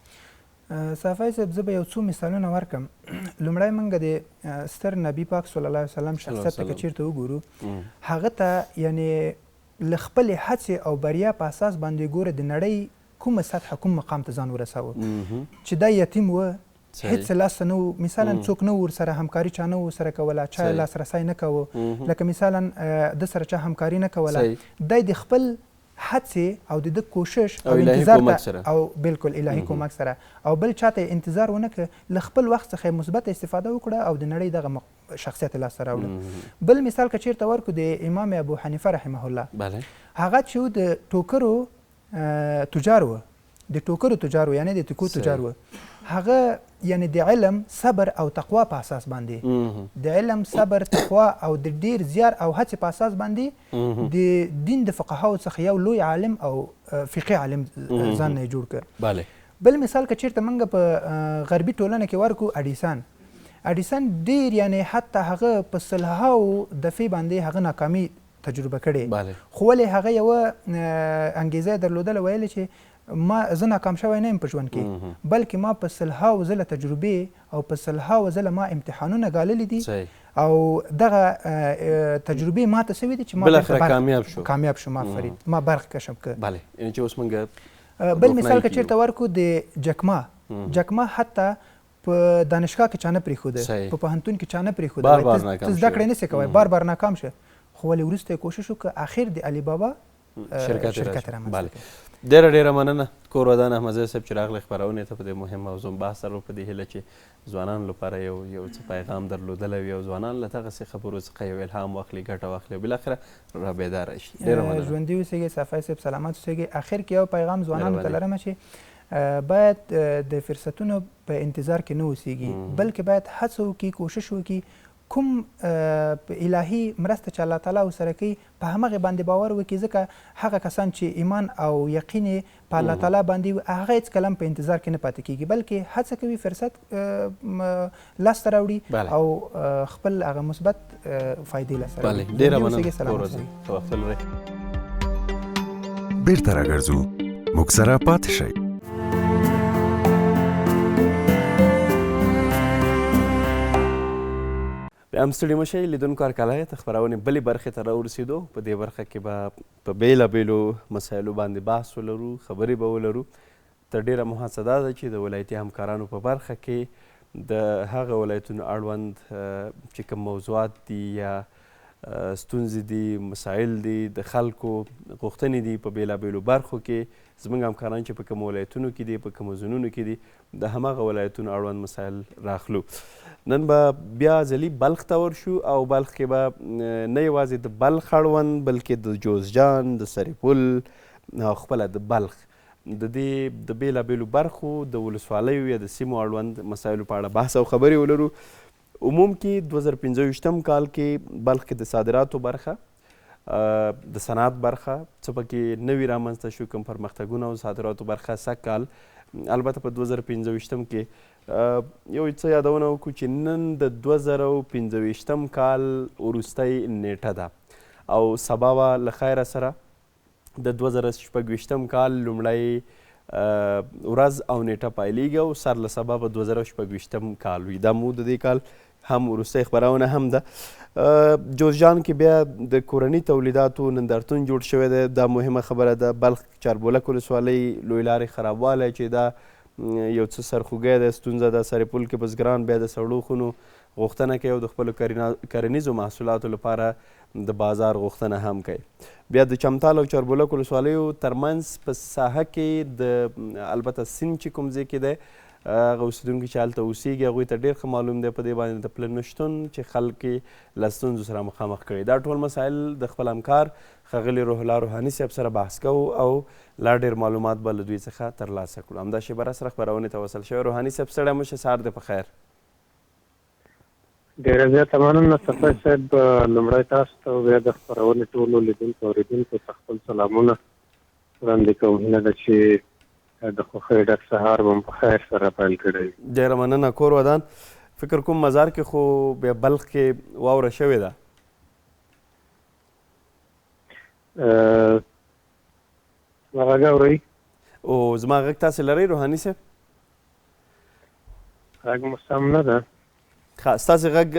صافی صاحب زه به یو څو مثالونه ورکړم. لومړی موږ د ستر نبي پاک صلی الله علیه وسلم شخصیت ته که چېرته وګورو هغه ته یعنې له خپلې هڅې او بریا په اساس باندې ګوره د نړۍ کومه سطحه کوم مقام ته ځان ورساوه چې دا یتیم و هیڅ لاسته نه و مثلا څوک نه و ورسره همکاري چا نه و ورسره کوله چا لاسرسی نه کوه لکه مثلا د سره چا همکاري نه کوله دی د خپل هڅې او د ده کوشش او انتظار او بالکل الهي کومک سره او بل چاته انتظار ونه کړه له خپل وخت څخه مثبت استفاده وکړه او د نړۍ دغه شخصیت یې لاسته راوړه. بل مثال که چېرته ورکړو د امام ابو حنیفه رحمه الله هغه چې و د ټوکرو تجار و د ټوکرو تجار و یعنی د تکو تجار و هغه یعنی د علم صبر او تقوا په اساس باندې د علم صبر تقوا او د ډیر زیار او هڅې په اساس باندې د دین د فقهاو څخه یو لوی عالم او فقهي عالم ځان نه جوړ کړ. بل مثال که چېرته موږ په غربي ټولنه کې ورکو اډیسن ډیر یعنی حتی هغه په سلهاو دفعې باندې هغه ناکامي تجربه کړې خو ولې هغه یوه انګیزه یې درلودله ویلې چې زه ناکام شوی نه یم په ژوند کې بلکې ما په سلهاوو ځله تجربې او په سلهاوو ځله ما امتحانونه ګاللي دي او دغه تجربې ما ته سوي دي چې ما بالاخره کامیاب شو ما فرید ما برق کشف کړ بله یعنې چې اوس موږ بل مثال که چېرته ورکړو د جکما حتی په دانشګاه کې چا نه پرېښوده په پوهنتون کې چا نه پرېښوده ته زده کړې نسې کوی بار ناکام شه خو ولې وروسته یې کوشش وکړه اخر د علي بابا شرکت رامنځته ډېره مننه کور ودان احمدزی صاحب چې راغلی خپرونې ته په دې مهم موضوع بحث سره په دې هیله چې ځوانانو لپاره یو څه پیغام درلودلی وي او ځوانان له دغسې خبرو څخه یو الهام واخلي ګټه واخلي او بالاخره را بیداره شي ډېره مننه ژوندي اوسېږئ صفای صاحب سلامت اوسېږئ اخر کې یو پیغام ځوانانو ته لرمه چې باید د فرصتونو په انتظار کې نه اوسېږي بلکې باید هڅه وکړي کوشش وکړي کوم الهي مرسته چې الله تعالی ورسره کوي په همغې باندې باور وکړي ځکه هغه کسان چې ایمان او یقین یې په الله تعالی باندې وي هغه هېڅکله هم په انتظار کې نه پاتې کېږي بلکې هڅه کوي فرصت لاسته راوړي او خپل هغه مثبت فایدې لاسته راوړي ډېره مننه بیرته راګرځو موږ سره پاتې شئ هم ستړي مه شئ لیدونکو هرکلی ته خپرونې بلې برخې ته راورسېدو په دې برخه کې به په بېلابېلو مسایلو باندې بحث ولرو خبرې به ولرو تر ډېره مو هڅه دا ده چې د ولایتي همکارانو په برخه کې د هغه ولایتونو اړوند چې کوم موضوعات دي یا ستونزې دي مسایل دي د خلکو غوښتنې دي په بېلابېلو برخو کې زموږ همکاران چې په کومو ولایتونو کې دي په کومو زونونو کې دي د هماغه ولایتونو اړوند مسایل راخلو نن به بیا ځلي بلخ ته ورشو او بلخ کې به نه یوازې د بلخ اړوند بلکې د جوزجان د سرپل او خپله د بلخ د دې د بېلابېلو برخو د ولسوالیو یا د سیمو اړوند مسایلو په اړه بحث او خبرې ولرو عموم کې 2015 کال کې بلخ کې د صادراتو برخه د صنعت برخه څه پکې نوي رامنځته شو کوم پرمختګونه او صادراتو برخه سږ کال البته په 2015 کې یو څه یادونه وکړو چې نن د 2015 کال وروستی نیټه ده او سبا به له خیره سره د 2016 کال لومړی ورځ او نیټه پایلیږي او سر له سبا به 2016 کال وي دا مو د دې کال هم وروستی خپرونه هم ده جوزجان کې بیا د کورني تولیداتو نندارتون جوړ شوی دی دا مهمه خبره ده بلخ چاربولک ولسوالۍ لوی لارې خرابوالی چې دا یو څه سرخوږی ده ستونزه ده سرپل کې بزګران بیا د سړو خونو غوښتنه کوي او د خپلو کرنیزو محصولاتو لپاره د بازار غوښتنه هم کوي بیا د چمتال او چاربولک ولسوالیو ترمنځ په ساحه کې د البته سیند چې کوم ځای کې دی هغه اوسېدونکي چې هلته اوسېږي هغوی ته ډېر ښه معلوم دی په دې باندې د پله نشتون چې خلک یې له ستونزو سره مخامخ کړي دا ټول مسایل د خپل همکار ښاغلي روح الله روحاني صاحب سره بحث کوو او لا ډېر معلومات به له دوی څخه ترلاسه کړو همدا شیبه راسره خپرونې ته وصل شوی روحاني صاحب ستړی مه شه سهار دې په خیر ډېره زیاته مننه صفای صاحب لومړی تاسو ته بیا د خپرونې ټولو لیدونکو اورېدونکو ته خپل سلامونه وړاندې کوم هیله ده چې د خوښۍ ډک سهار به په خیر سره پیل کړی ډېره مننه کور ودان فکر کوم مزار کې خو بیا بلخ کې واوره شوې ده زما غږ اورئ او زما غږ تاسې لرئ روحاني صاحب غږ مو سم نه ده ستاسې غږ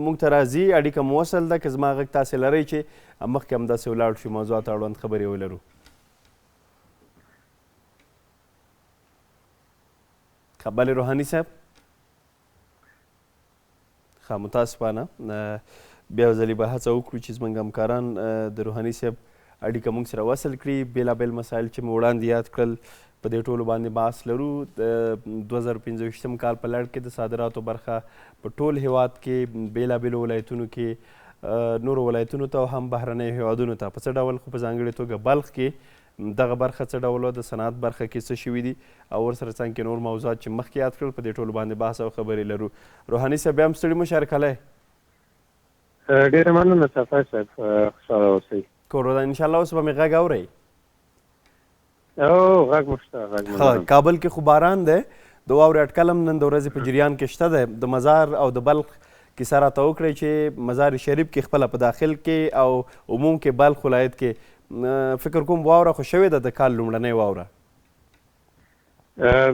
موږ ته راځي اړیکه مو وصل ده که زما غږ تاسې لرئ چې مخکې همداسې ولاړ شو موضوعاتو اړوند خبرې ولرو بله روحاني صاحب ښه متاسفانه بیا یو ځلې به هڅه وکړو چې زموږ همکاران د روحاني صاحب اړیکه موږ سره وصل کړي بېلابېل مسایل چې مو وړاندې یاد کړل په دې ټولو باندې بحث لرو د 2015 کال په لړ کې د صادراتو برخه په ټول هیواد کې بېلابېلو ولایتونو کې نورو ولایتونو ته او هم بهرنیو هیوادونو ته په څه ډول خو په ځانګړې توګه بلخ کې دغه برخه څه ډول د صنعت برخه کې څه شوي دي او ورسره څنګ کې نور موضوعات چې مخکې یاد کړل په دې ټولو باندې بحث او خبرې لرو روحاني صاحب بیا هم ستړي مه شه هرکلی ډېره مننه صفای صاحب خوشحاله اوسئ کور ودان انشاءالله اوس به مې غږ اورئ غږ مو شته کابل کې خو باران دی د واورې اټکل هم نن د ورځې په جریان کې شته دی د مزار او د بلخ کیسه راته وکړئ چې مزار شریف کې خپله په داخل کې او عموم کې بلخ ولایت کې فکر کوم واوره خو شوې ده د کال لومړنۍ واوره.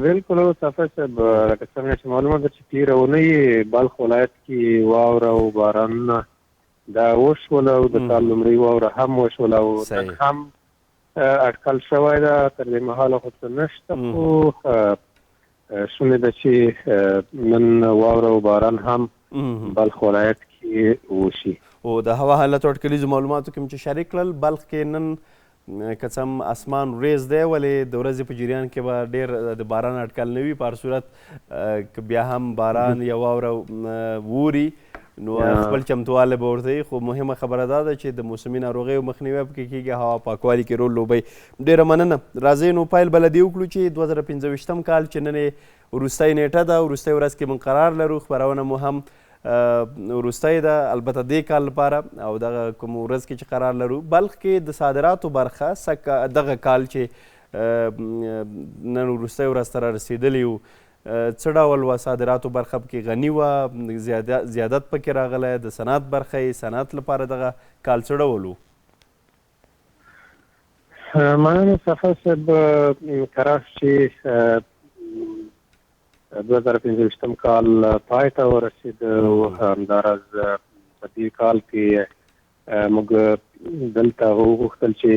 بالکل صافی صاحب لکه څنګه چې معلومه ده چې تېره اونۍ بلخ ولایت کې واوره او بارانونه دا وشوله او د کال لومړۍ واوره هم وشوله او نن هم اټکل شوی ده. تر دې مهاله خو څه نشته خو شونې ده چې نن واوره او باران هم بلخ ولایت کې وشي. او د هوا حالت او اټکلیزو معلوماتو کې چې شریک کړل بلخ کې نن که څه هم اسمان وریځ دی ولې د ورځې په جریان کې به ډېر د باران اټکل نه وي. په هر صورت که بیا هم باران یا واوره ووري نو خپل چمتوالی به ورته وي. خو مهمه خبره دا ده چې د موسمي ناروغیو مخنیوی پکې کېږي، هوا پاکوالي کې رول لوبوي. ډېره مننه. راځئ نو پیل به له دې وکړو چې 2015 کال چې نن یې وروستۍ نیټه ده، وروستۍ ورځ کې موږ قرار لرو. خپرونه مو هم وروستۍ ده البته دې کال لپاره او دغه کوم ورځ کې چې قرار لرو. بلخ کې د صادراتو برخه دغه کال چې نن وروستۍ ورځ ته رارسېدلي وو څه ډول وه؟ صادراتو برخه پکې غني وه، زیادت پکې راغلی، د صنعت برخه یې صنعت لپاره دغه کال څه ډول وو؟ مننه صافی صاحب. کراش چې 2015 کال پای ته ورسېد او همداراز په دې کال کې موږ دلته وغوښتل چې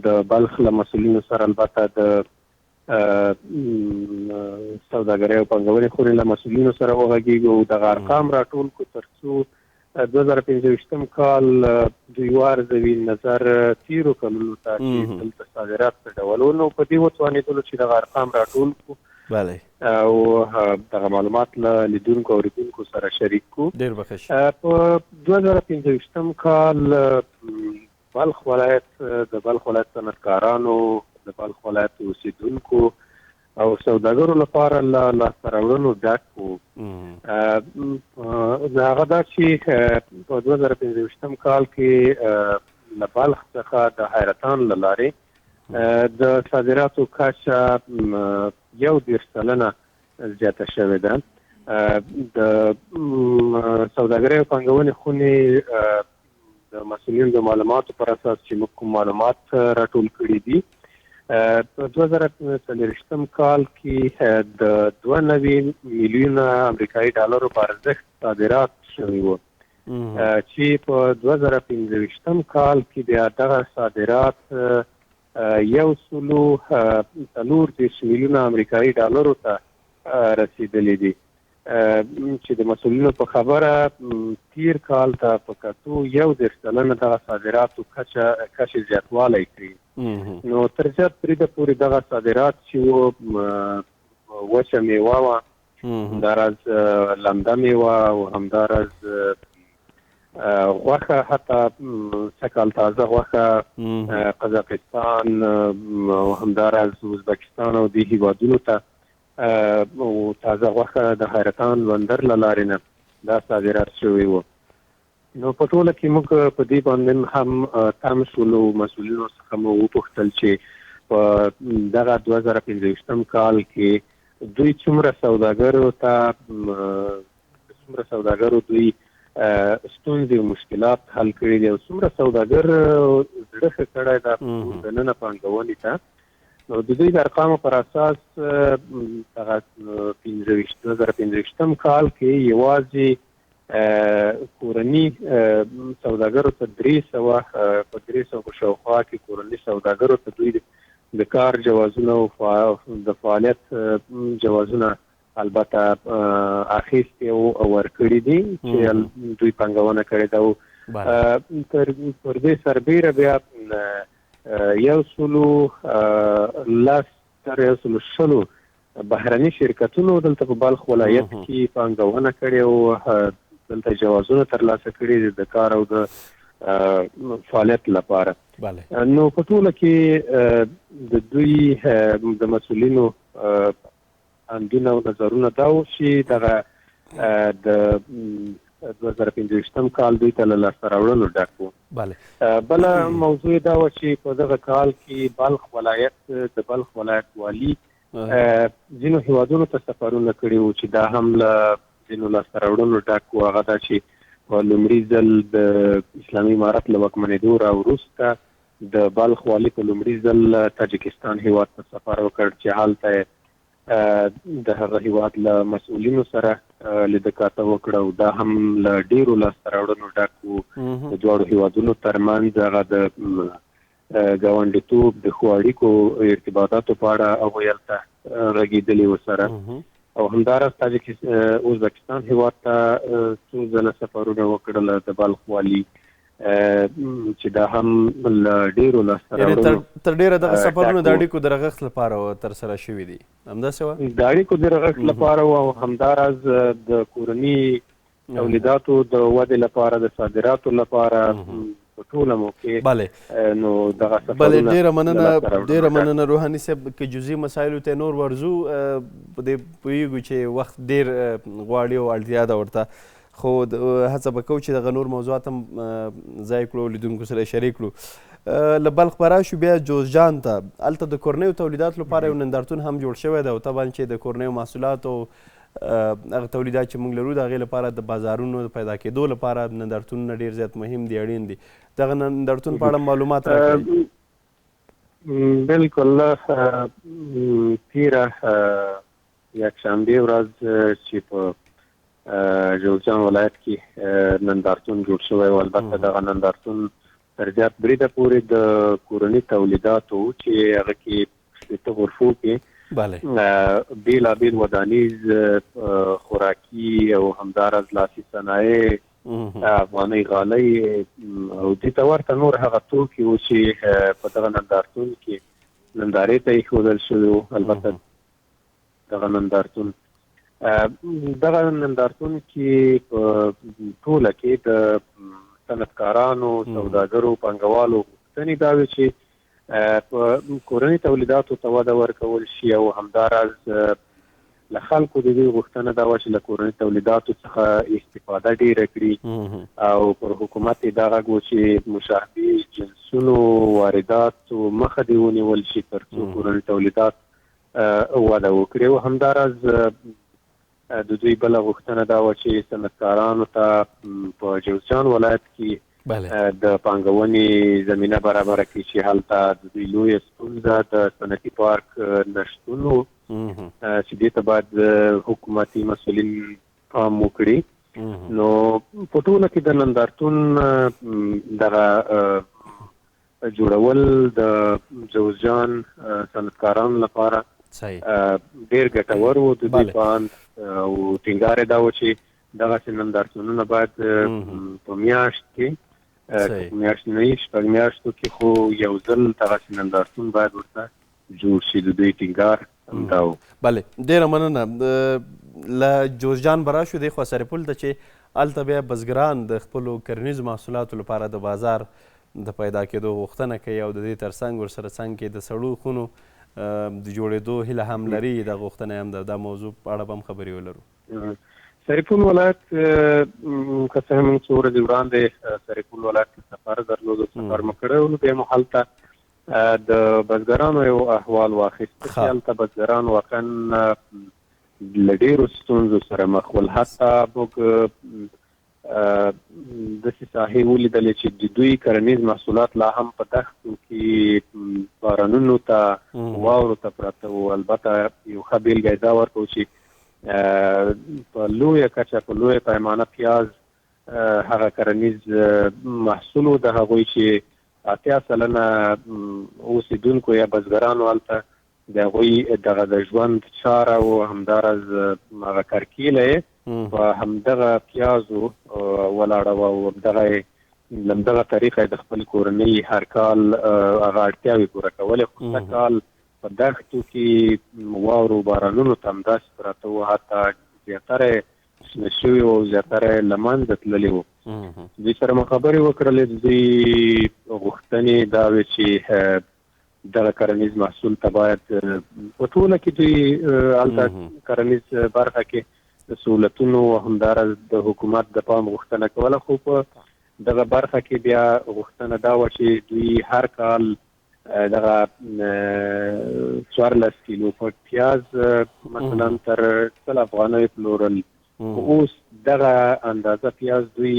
د بلخ له مسؤلینو سره البته د سوداګرۍ او پانګونې خونې له مسؤلینو سره وغږېږو او دغه ارقام راټول کړو تر څو 2015 کال دوی وارزوي نظر تېرو کلونو ته چې دلته صادرات څه ډول وو. نو په دې وتوانېدلو چې دغه ارقام راټول کړو او دغه معلومات له لیدونکو او اوریدونکو سره شریک کړو. ډېر به ښه شي. په 2015 کال بلخ ولایت د بلخ ولایت صنعتکارانو، د بلخ ولایت اوسیدونکو او سوداګرو لپاره له لاسته راوړنو ډک وو. هغه دا چې په 2015 کال کې له بلخ څخه د حیرتان له لارې د صادراتو کچه 11% زیاته شوې ده. د سوداګرۍ او پانګونې خونې د مسؤلینو د معلوماتو پر اساس چې موږ کوم معلومات راټول کړي دي په 2014 کال کې د 92 میلیونه امریکایي ډالرو په ارزښت صادرات شوي وو چې په 2015 کال کې بیا دغه صادرات 140 میلیونه امریکایي ډالرو ته رسیدلي دي چې د مسؤلینو په خبره تیر کال ته په کتو 11% دغه صادراتو کچه زیاتوالی کړي. نو تر زیات بریده پورې دغه صادرات چې وچه میوه وه، همداراز لمده میوه او همداراز غوښه، حتی سږکال تازه غوښه قزاقستان او همداراز ازبکستان او دې هیوادونو ته او تازه غوښه د حیرتان بندر له لارې نه دا صادرات شوي وو. نو په ټوله کې موږ په دې باندې هم تم شولو. مسؤلینو څخه مو وپوښتل چې په دغه 2015 کال کې دوی څومره سوداګرو دوی ستونزې او مشکلات حل کړي دي او څومره سوداګر زړه ښه کړی ده دننه پانګونې ته. نو د دوی د ارقامو پر اساس دغه 2015 کال کې یوازې کورني سوداګرو ته 300 په شاوخوا کې کورني سوداګرو ته دوی د کار جوازونه او د فعالیت جوازونه البته اخیستي او ورکړي دي چې دوی پانګونه کړې ده. او پر دې سربیره بیا 110 بهرني شرکتونو دلته په بلخ ولایت کې پانګونه کړې او دلته جوازونه ترلاسه کړي د کار او د فعالیت لپاره. نو په ټوله کې د دوی د مسؤلینو اندونه او نظرونه دا و چې دغه د 2015 کال دوی ته له لاسته راوړنو ډک وو. بله موضوع دا وه چې په دغه کال کې د بلخ ولایت والي ځینو هیوادونو ته سفرونه کړي وو چې دا هم له ځینو لاسته راوړنو ډک وو. هغه دا چې په لومړي ځل د اسلامي امارت له واکمنېدو راوروسته د بلخ والي په لومړي ځل تاجکستان هیواد ته سفر وکړ چې هلته د هغه هیواد له مسؤلینو سره لیدکاته وکړه او دا هم له ډیرو لاسته راوړنو ډک و. د دواړو هیوادونو ترمنځ هغه د ګاونډیتوب د ښو اړیکو ارتباطاتو په اړه هغوی هلته غږېدلي ورسره او همداراز ازبکستان هیواد ته څو ځله سفرونه وکړل د بلخ والي چې دا هم له ډیرو لاسته راوړنو تر ډیره دغه سفرونه د اړیکو د رغښت لپاره ترسره شوي دي، همداسې وه؟ د اړیکو د رغښت لپاره او همداراز د کورني تولیداتو د ودې لپاره، د صادراتو لپاره په ټوله موقع نو دغه سفرونه. ډیره مننه روحاني صاحب. که جزئي مسایلو ته نور ورځو، په دې پوهېږو چې وخت ډیر غواړي او اړتیا ده ورته، خو هڅه به کوو چې دغه نور موضوعات هم ځای کړو، لیدونکو سره یې شریک کړو. له بلخ به راشو بیا جوزجان ته. هلته د کورنیو تولیداتو لپاره یو نندارتون هم جوړ شوی دی او طبعا چې د کورنیو محصولاتو هغه تولیدات چې موږ لرو د هغې لپاره د بازارونو د پیدا کېدو لپاره نندارتونونه ډېر زیات مهم دي، اړین دي. دغه نندارتون په اړه معلومات راکړئ. بلکل. تیره یکشنبې ورځ چې په جوزجان ولایت کې نندارتون جوړ شوی و، البته دغه نندارتون تر زیات بریده پورې د کورني تولیداتو چې هغه کې شپېته غرفو کې بېلابېل ودانیز، خوراکي او همداراز لاسي صنایع، افغاني غالۍ او دې ته ورته نور هغه توکي وو چې په دغه نندارتون کې نندارې ته ایښودل شوي وو. البته دغه نندارتون کې په ټوله کې د صنعتکارانو، سوداګرو، پانګوالو غوښتنې دا وې چې په کورني تولیداتو ته وده ورکول شي او همداراز له خلکو د دې غوښتنه دا وه چې له کورني تولیداتو څخه استفاده ډیره کړي او پر حکومت یې دا غږ و چې مشابه جنسونو وارداتو مخه دې ونیول شي تر څو کورني تولیدات وده وکړي. او همداراز د دوی بله غوښتنه دا وه چې صنعتکارانو ته په جوزجان ولایت کې د پانګونې زمینه برابره کړي چې هلته د دوی لویه ستونزه د صنعتي پارک نشتون و چې دې ته باید حکومتي مسؤلین پام وکړي. نو په ټوله کې د نندارتون دغه جوړول د جوزجان صنعتکارانو لپاره ډېر ګټور و. د دوی په اند او ټینګار یې دا و چې دغسې نندارتونونه باید په میاشت کې میاشت نه وي 6 میاشتو کې خو یو ځل دغسې نندارتون باید ورته جوړ شي. د دوی ټینګار همدا و. بله، ډېره مننه. له جوزجان به راشو دې خوا سرپل ته چې هلته بیا بزګران د خپلو کرنیزو محصولاتو لپاره د بازار د پیدا کېدو غوښتنه کوي او د دې ترڅنګ ورسره څنګ کې د سړو خونو د جوړېدو هیله هم لري. د غوښتنه هم د موضوع په اړه به هم خبرې ولرو. سرپل ولایت که څه هم څو ورځې وړاندې سرپل ولایت کې سفر درلود، سفر مو کړی و، نو بیا مو هلته د بزګرانو یو احوال واخیسته چې هلته بزګران واقعا له ډېرو ستونزو سره مخ ول. حتی موږ داسې ساحې ولیدلې چې د دوی کرنیز محصولات لا هم په دښتو کې بارانونو ته واورو ته پراته وو. البته یو ښه بېلګه یې دا ورکړو چې په لویه کچه په لویه پیمانه پیاز هغه کرنیز محصول و د هغوی چې 80 سلنه اوسېدونکو یا بزګرانو هلته د هغوی دغه د ژوند چاره او همداراز هغه کرکیله یې په همدغه پیازو ولاړه وه او همدغه طریقه یې د خپل کورنۍ هر کال هغه اړتیاوې پوره کولې. خو څه کال په دښتو کې واورو بارانونو ته همداسې پراته وو، حتی زیاتره یې شنه شوي وو او زیاتره یې له منځه تللي وو. دوی سره مو خبرې وکړلې. دوی غوښتنې دا وې چې دغه کرنیز محصول ته باید په ټوله کې دوی هلته کرنیز برخه کې د سهولتونو او همداراز د حکومت د پام غوښتنه کوله. خو په دغه برخه کې بیا غوښتنه دا وه چې دوی هر کال دغه 14 کیلو پټ پیاز مثلا تر 100 افغانۍ پلورل. اوس دغه اندازه پیاز دوی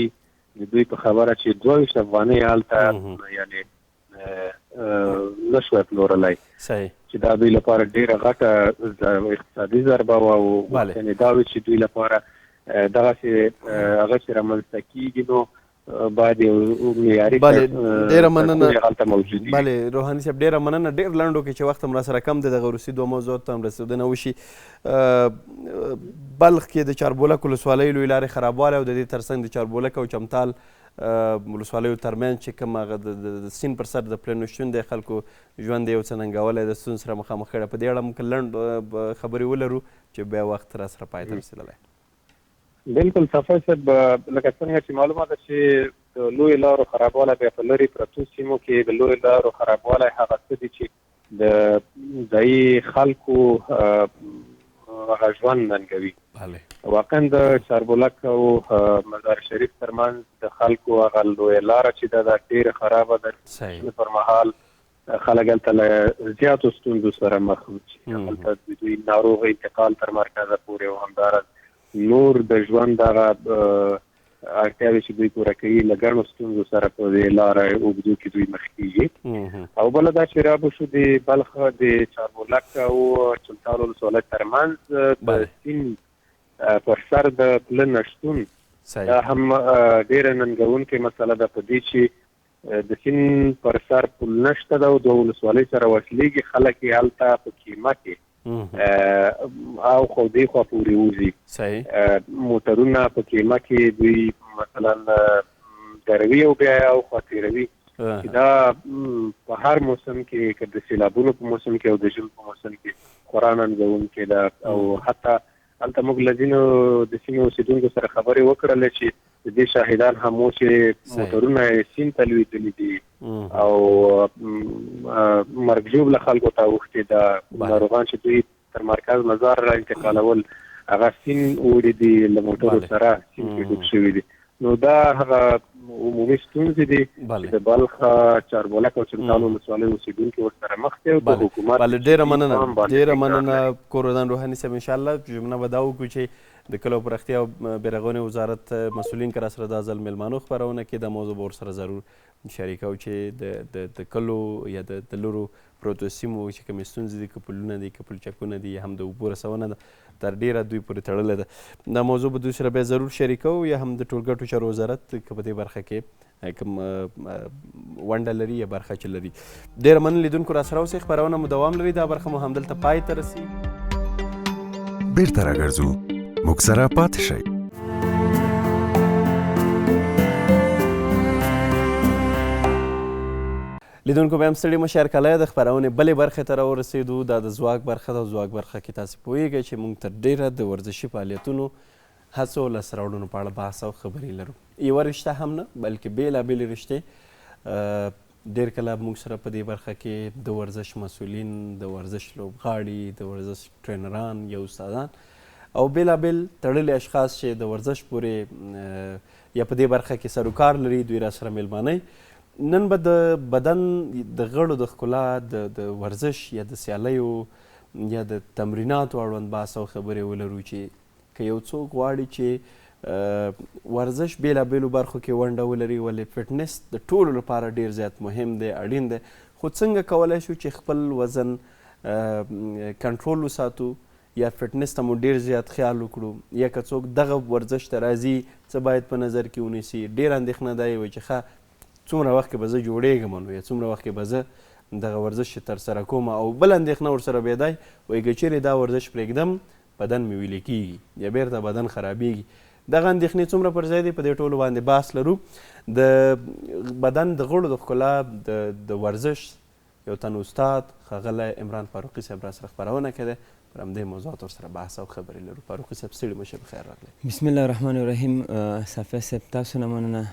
د دوی په خبره چې 22 افغانۍ هلته یعنې نشوی پلورلی چې دا دوی لپاره ډېره غټه اقتصادي ضربه وه او یعنې دا وي چې دوی لپاره دغسې هغه چې رامنځته کېږي نو باید یو معیاري ډېره مننه هلته موجود وي. بلې روحاني صاحب ډېره مننه. ډېر لنډو کې چې وخت هم راسره کم دی دغه وروستي 2 موضوعاتو ته هم رسېدنه وشي. بلخ کې د چاربولک ولسوالۍ لوی لارې خرابوالی او د دې ترڅنګ د چاربولک او چمتال ولسوالیو ترمنځ چې کوم هغه د سیند پر سر د پلونو شتون دی خلکو ژوند یې یو څه ننګولی د ستونزو سره مخامخ کړی. په دې اړه موږ لنډ خبرې ولرو چې بیا وخت راسره پای ته رسېدلی. بلکل صفا صاحب لکه څنګه چې معلومه ده چې د لویو لارو خرابوالی بیا په لرې پرتو سیمو کې د لویو لارو خرابوالی هغه څه دي چې د ځایي خلکو هغه ژوند ننګوي. واقعا د چاربولک او مزار شریف ترمنځ د خلکو هغه لویه لاره چې ده دا ډېره خرابه ده. پر مهال خلک هلته له زیاتو ستونزو سره مخ وي چې هلته د دوی ناروغ انتقال تر مرکزه پورې او همداراز نور د ژوند دغه اړتیاوې چې دوی پوره کوي له ګڼو ستونزو سره په دې لاره اوږدو کې دوی مخ کېږي. او بله دا چې رابو شو د بلخ د چاربولک او چمتال ولسوالۍ ترمنځ د سیند پر سر د پله نشتون دا هم ډېره ننګونکې مسله ده په دې چې د سیند پر سر پل نشته ده او د ولسوالۍ سره وصلېږي. خلک یې هلته په کیمه کې او خو دې خوا پورې وځي. موټرونه په کیمه کې دوی مثلا دروي او بیا او خوا تېروي چې دا په هر موسم کې که د سیلابونو په موسم کې او د ژمي په موسم کې خورا ننګونکې ده. او حتی هلته موږ له ځینو د سیمې اوسېدونکو سره خبرې وکړلې چې د دې شاهدان هم وو چې موټرونه یې سیند ته لوېدلي دي او مرګ ژوبله خلکو ته اوښتې ده. ناروغان چې دوی تر مرکز مزار را انتقالول هغه سیند اوړي دي له موټرو سره سیند کې ډوب شوي دي. نو دا هغه عمومي ستونزې دي چې د بلخ چاربولک او چمتال ولسوالۍ اوسېدونکي ورسره مخ دي او د حکومت ډېره مننه کورودان روحاني صاحب. انشاءالله ژمنه به دا وکړو چې د کلو پراختیا او بیرغونې وزارت مسؤلین که راسره دا ځل میلمانو خپرونه کې دا موضوع به ورسره ضرور شریکو چې د کلو یا د لرو پروتو سیمو چې کومې ستونزې دي که پلونه دي که پلچکونه دي یا هم د اوبو رسونه ده تر ډېره دوی پورې تړلې ده. دا موضوع به دوی سره بیا ضرور شریکو یا هم د ټولګټو چارو وزارت که په دې برخه کې کوم ونډه لري یا برخه چې لري. ډېره مننه لیدونکو راسره اوسئ. خپرونه مو دوام لري. دا برخه مو همدلته پای ته رسي. بیرته راګرځو موږ سره پاتې شئ. لیدونکو بیا هم ستړي مه شئ. هرکلی د خپرونې بلې برخې ته راورسېدو. دا د ځواک برخه ده او ځواک برخه کې تاسې پوهېږئ چې موږ تر ډېره د ورزشي فعالیتونو هڅو او لاسته راوړنو په اړه بحث او خبرې لرو. یوه رشته هم نه بلکې بېلابېلې رشتې ډېر کله موږ سره په دې برخه کې د ورزش مسؤلین، د ورزش لوبغاړي، د ورزش ټرینران یا استادان او بېلابېل تړلي اشخاص چې د ورزش پورې یا په دې برخه کې سر و کار لري دوی راسره میلمانه. نن به د بدن د غړو د ښکلا د ورزش یا د سیالیو یا د تمریناتو اړوند بحث او خبرې ولرو چې که یو څوک غواړي چې ورزش بېلابېلو برخو کې ونډه ولري ولې فټنس د ټولو لپاره ډېر زیات مهم دی، اړین دی. خو څنګه کولی شو چې خپل وزن کنټرول وساتو یا فټنس ته مو ډېر زیات خیال وکړو یا که څوک دغه ورزش ته راځي څه باید په نظر کې ونیسي. ډېر اندېښنه دا وي چې ښه څومره وخت کې به زه جوړېږم نو یا څومره وخت کې به زه دغه ورزش ترسره کوم. او بل اندېښنه ورسره بیا دی وایي که چیرې دا ورزش پرېږدم بدن مې ویلې کېږي یا بیرته بدن خرابېږي. دغه اندېښنې څومره پر ځای دی په دې ټولو باندې بحث لرو. د بدن د غړو د ښکلا د ورزش یو تن استاد ښاغلی عمران فاروقي صاحب راسره خپرونه کړې پر همدې موضوعات ورسره بحث او خبرې لرو. فاروقي صاحب ستړي مه شئ، بخیر راغلی. بسم الله الرحمن الرحیم. صافیه صاحب تاسو نه مننه،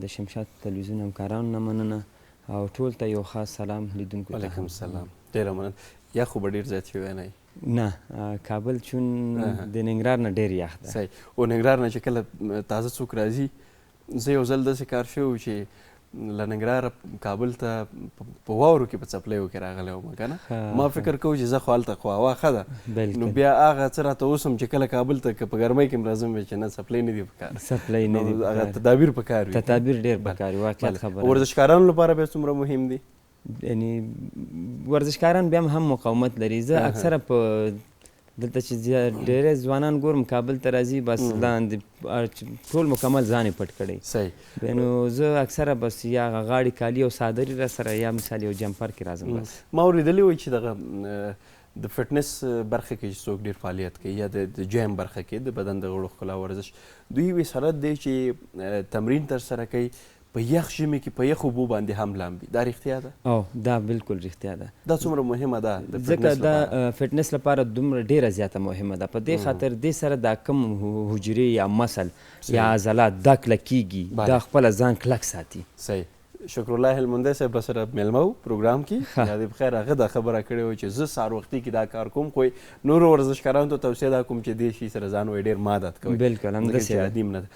د شمشاد تلویزیون همکارانو نه مننه او ټول ته یو خاص سلام لیدونکو ته. وعلیکم السلام. ډېره مننه. یخ خو به ډېر زیات شوی نه نه کابل چون د ننګرهار نه ډېر یخ ده. صحیح. او ننګرهار نه چې کله تازه څوک راځي زه یو ځل داسې کار شوی چې له ننګرهاره کابل ته په واورو کې په څپلیو کې راغلی وم که نه ما فکر کوو چې زه خو هلته خو هوا ښه ده نو بیا هغه څه راته اوس هم چې کله کابل ته که په ګرمۍ کې م راځم چې نه څپلی نه دي پکار څپلی نه دي هغه تدابیر پکار وي تدابیر ډېر پکار وي واقعیت خبره ورزشکارانو لپاره بیا څومره مهم دي یعنې ورزشکاران بیا هم مقاومت لري زه اکثره په دلته چې ډېری ځوانان ګورم کابل ته راځي بس لاندې ټول مکمل ځان یې پټ کړی صحیح نو زه اکثره بس یا غاړې کالي او څادرې را سره یا مثال یو جمپر کې راځم بس ما اورېدلی وایي چې دغه د فټنس برخه کې چې څوک ډېر فعالیت کوي یا د جیم برخه کې د بدن د غړو ښکلا ورزش دوی وی سرت دی چې تمرین ترسره کوي په یخ ژمي کې په یخو اوبو باندې هم لامبي دا رښتیا ده او دا بالکل رښتیا ده دا څومره مهمه ده ځکه دا فټنس لپاره دومره ډېره زیاته مهمه ده په دې خاطر دې سره دا کم حجرې یا مسل یا عضلات دا کلکېږي دا خپله ځان کلک ساتي صحیح شکرالله هلمندی صاحب به سره میلمه و پروګرام کې یا دې بخیر هغه دا خبره کړې وه چې زه سهار وختي کې دا کار کوم خو نورو ورزشکارانو ته توصیه دا کوم چې دې شي سره ځان وایي ډېر مادت کوئ بلکل همداسې عادي م نه ده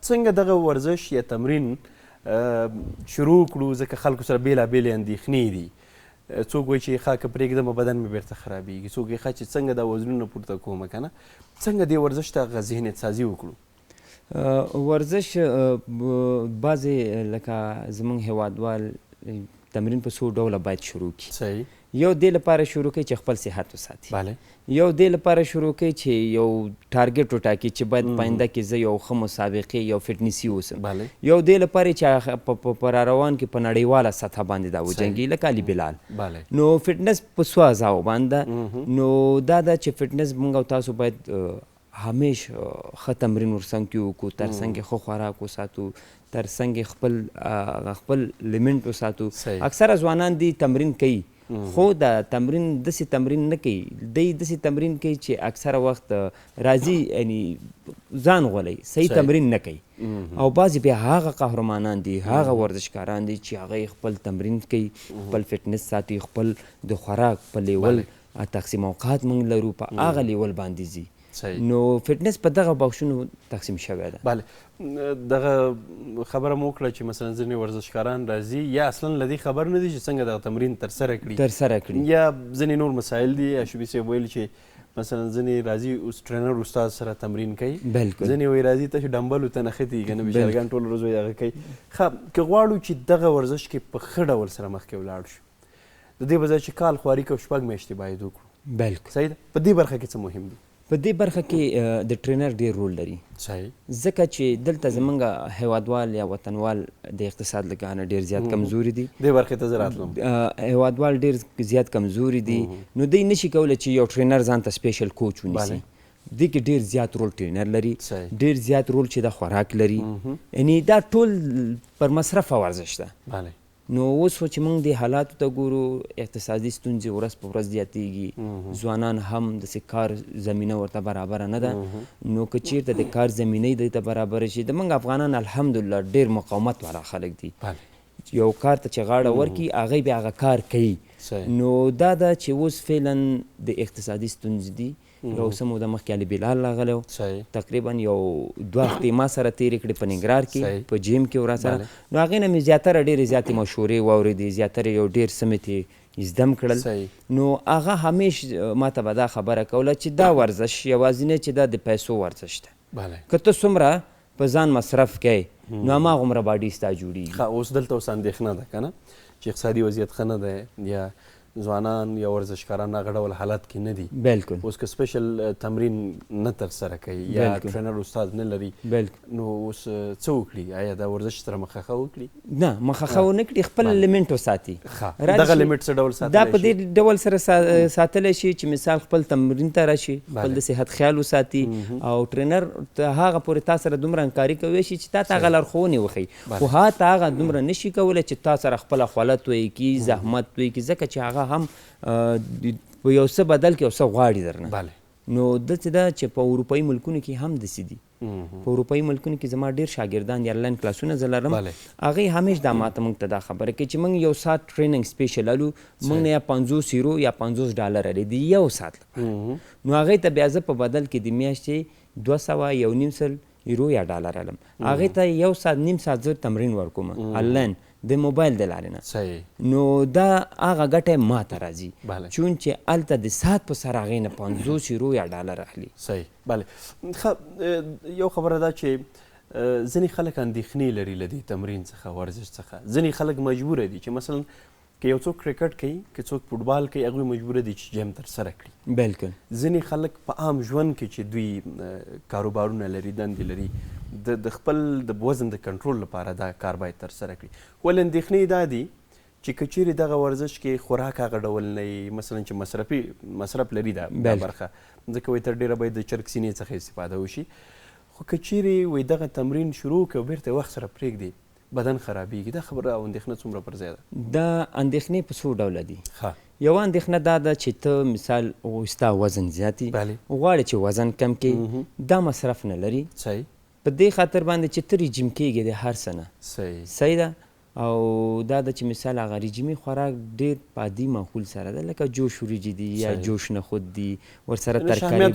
څنګه دغه ورزش یا تمرین شروع کړو ځکه خلکو سره بېلابېلې اندېښنې دي څوک وایي چې ښه که پرېږدم بدن مې بیرته خرابېږي څوک وایي ښه چې څنګه دا وزنونه پورته کوم که نه څنګه دې ورزش ته هغه ذهنیت سازي وکړو ورزش بعضې لکه زموږ هیوادوال تمرین په څو ډوله باید شروع کړي صحیح یو دې لپاره شروع کوي چې خپل صحت وساتي یو دې لپاره شروع کوي چې یو ټارګټ وټاکي چې باید په آینده کې زه یو ښه مسابقې یو فټنسي اوسم یو دې لپاره چې په راروان کې په نړیواله سطحه باندې دا وجنګي لکه علي بلال نو فټنس په څو اعضاو باندې نو دا ده چې فټنس موږ او تاسو باید همیش ښه تمرین ورڅنګ کې وکړو تر څنګ ښه خوراک وساتو تر څنګ خپل لیمنټ وساتو اکثره ځوانان دي تمرین کوي خو دا تمرین داسې تمرین نه کوي دی داسې تمرین کوي چې اکثره وخت راځي یعنې ځان غولی صحیح تمرین نه کوي او بعضې بیا هغه قهرمانان دي هغه ورزشکاران دي چې هغه خپل تمرین کوي خپل فټنس ساتي خپل د خوراک په لیول تقسیم اوقات موږ لرو په هغه لیول باندې ځي نو فټنس په دغه بخشونو تقسیم شوی ده بله دغه خبره مو وکړه چې مثلا ځینې ورزشکاران راځي یا اصلا له دې خبر نه دي چې څنګه دغه تمرین ترسره کړي یا ځینې نور مسایل دي اشوبي صاحب ویل چې مثلا ځینې راځي اوس ټرینر استاد سره تمرین کوي ځینې وایي راځي تاسو ډمبلو ته نښتي که نه بېچارګان ټوله ورځ وایي هغه کوي ښه که غواړو چې دغه ورزش کې په ښه ډول سره مخکې ولاړ شو د دې په ځای چې کال خواري کوو 6 میاشتې باید وکړو بلکل صحیح ده په دې برخه کې څه مهم دي په دې برخه کې د ټرینر ډېر رول لري صحیح ځکه چې دلته زمونږ هیوادوال یا وطنوال د اقتصاد له کانه ډېر زیات کمزوري دي دې برخې ته زه راتلم هیوادوال ډېر زیات کمزوري دي نو دوی نشي کولی چې یو ټرینر ځان ته سپیشل کوچ ونیسي دې کې ډېر زیات رول ټرینر لري ډېر زیات رول چې د خوراک لري یعنې دا ټول پر مصرفه ورزش ده نو اوس خو چې موږ دې حالاتو ته ګورو اقتصادي ستونزې ورځ په ورځ زیاتېږي ځوانان هم داسې کار زمینه ورته برابره نه ده نو که چېرته د کار زمینه دوی ته برابره شي د موږ افغانان الحمدلله ډېر مقاومت والا خلک دي یو کار ته چې غاړه ورکړي هغوی بیا هغه کار کوي نو دا ده چې اوس فعلا د اقتصادي ستونزې دي یو څه موده مخکې علي بلال راغلی و تقریبا یو 2 هفتې ما سره تېرې کړې په ننګرهار کې په جیم کې وراسره نو هغې نه مې زیاتره ډېرې زیاتې مشورې واورېدې زیاتره یو ډېر څه مې ترې زده م کړل نو هغه همیش ما ته به دا خبره کوله چې دا ورزش یوازینی چې دا د پیسو ورزش ده که ته څومره په ځان مصرف کوې نو هماغومره باډي ستا جوړېږي اوس دلته اوس اندېښنه ده که نه چې اقتصادي وضعیت ښه نه دی یا ځوانان یا ورزشکاران هغه ډول حالت کې نه دي بلکل اوس که سپیشل تمرین نه ترسره کوي یا ټرینر استاد نه لري نو اوس څه وکړي آیا دا ورزش سره مخه وکړي نه مخه ونه کړي خپل لیمنټ وساتي دغه لیمنټ څه ډول ساتلی دا په دې ډول سره ساتلی شي چې مثال خپل تمرین ته راشي خپل د صحت خیال وساتي او ټرینر هغه پورې تا سره دومره همکاري کولی شي چې تا ته هغه لارښوونې وښیي خو هاته هغه دومره نشي کولی چې تا سره خپله خولت ویې کړي زحمت ویې کړي ځکه چې هغه هم په یو څه بدل کې یو څه غواړي درنه نو داسې ده چې په اروپایي ملکونو کې هم داسې دي په اروپایي ملکونو کې زما ډېر شاګردان د آنلاین کلاسونه زه لرم هغوی همیش دا ماته موږ ته دا خبره کوي چې موږ یو ساعت ټریننګ سپیشل الو موږ نه یا 50 یورو یا 50 ډالر لري د یو ساعت لپاره نو هغوی ته بیا زه په بدل کې د میاشتې 200 1.5 یورو یا ډالر علم هغې ته 1 ساعت نیم ساعت زه تمرین ورکوم آنلاین د موبایل د لارې نه نو دا هغه ګټه ماته راځي چون چې هلته د ساعت په سر هغې نه 50 یورو یا ډالر اخلي. صحیح بله. یو خبره ده چې ځینې خلک اندېښنې لري له دې تمرین څخه ورزش څخه. ځینې خلک مجبوره دي چې مثلا که یو څوک کرکټ کوي که څوک فوټبال کوي هغوی مجبوره دي چې جیم ترسره کړي. بلکل. ځینې خلک په عام ژوند کې چې دوی کاروبارونه لري دندې لري د خپل د وزن د کنټرول لپاره دا کار باید ترسره کړي. ولې اندېښنې دا دي چې که چیرې دغه ورزش کې خوراک هغه ډول نه وي مثلا چې مصرف لري دا برخه ځکه وایي تر ډېره باید د چرګ سینې څخه استفاده وشي. خو که چیرې وایي دغه تمرین شروع کړي او بیرته وخت سره پرېږدي بدن خرابېږي. دا خبره او اندېښنه څومره پر ځای ده؟ دا اندېښنې په څو ډوله دي. یوه اندېښنه دا ده چې ته مثال ستا وزن زیات وي غواړې چې وزن کم کړي دا مصرف نه لري. صحیح. په دې خاطر باندې چې ته ریجیم کېږې د هر څه نه. صحیح ده. او دا ده چې مثال هغه ریجیمي خوراک ډېر په عادي معقول سره ده لکه جوش وریجې دي یا جوش نخود دي ورسره ترکاري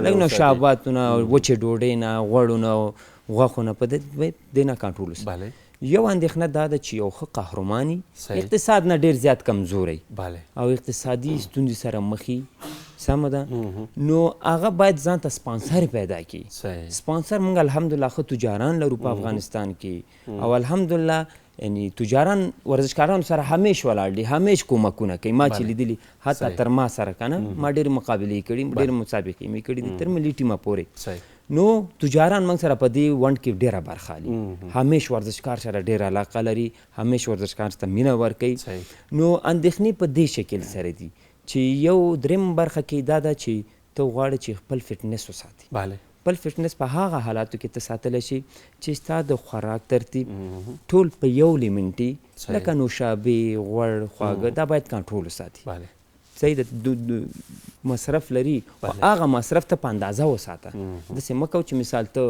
لږ نوشاباتو نه وچې ډوډۍ نه غوړو نه غوښو نه په دې نه کنټرول وسي. یو اندېښنه دا ده چې یو ښه قهرماني اقتصاد نه ډېر زیات کمزوری او اقتصادي ستونزې سره مخي سمه ده نو هغه باید ځان ته سپانسر پیدا کړي. سپانسر موږ الحمدلله ښه تجاران لرو په افغانستان کې او الحمدلله یعنی تجاران ورزشکارانو سره همیش ولاړ دي همیش کومکونه کوي. ما چې لیدلي حتی تر ما سره که نه ما ډېرې مقابلې کړي ډېرې مسابقې مې کړي دي تر ملي ټیمه پورې. نو تجاران موږ سره په دې ونډ کې ډېره برخه اخلي همیش ورزشکار سره ډېره علاقه لري همیش ورزشکار ته مینه ورکوي. نو اندېښنې په دې شکل سره دي چې یو درېم برخه کې دا ده چې ته غواړې چې خپل فټنس وساتي. خپل فټنس په هغه حالاتو کې ته ساتلی شي چې ستا د خوراک ترتیب ټول په یو لیمنټي لکه نوشابې غوړ خواږه دا باید کنټرول وساتي. صحیح ده. مصرف لري خو هغه مصرف ته په اندازه وساته. داسې مه کوه چې مثال ته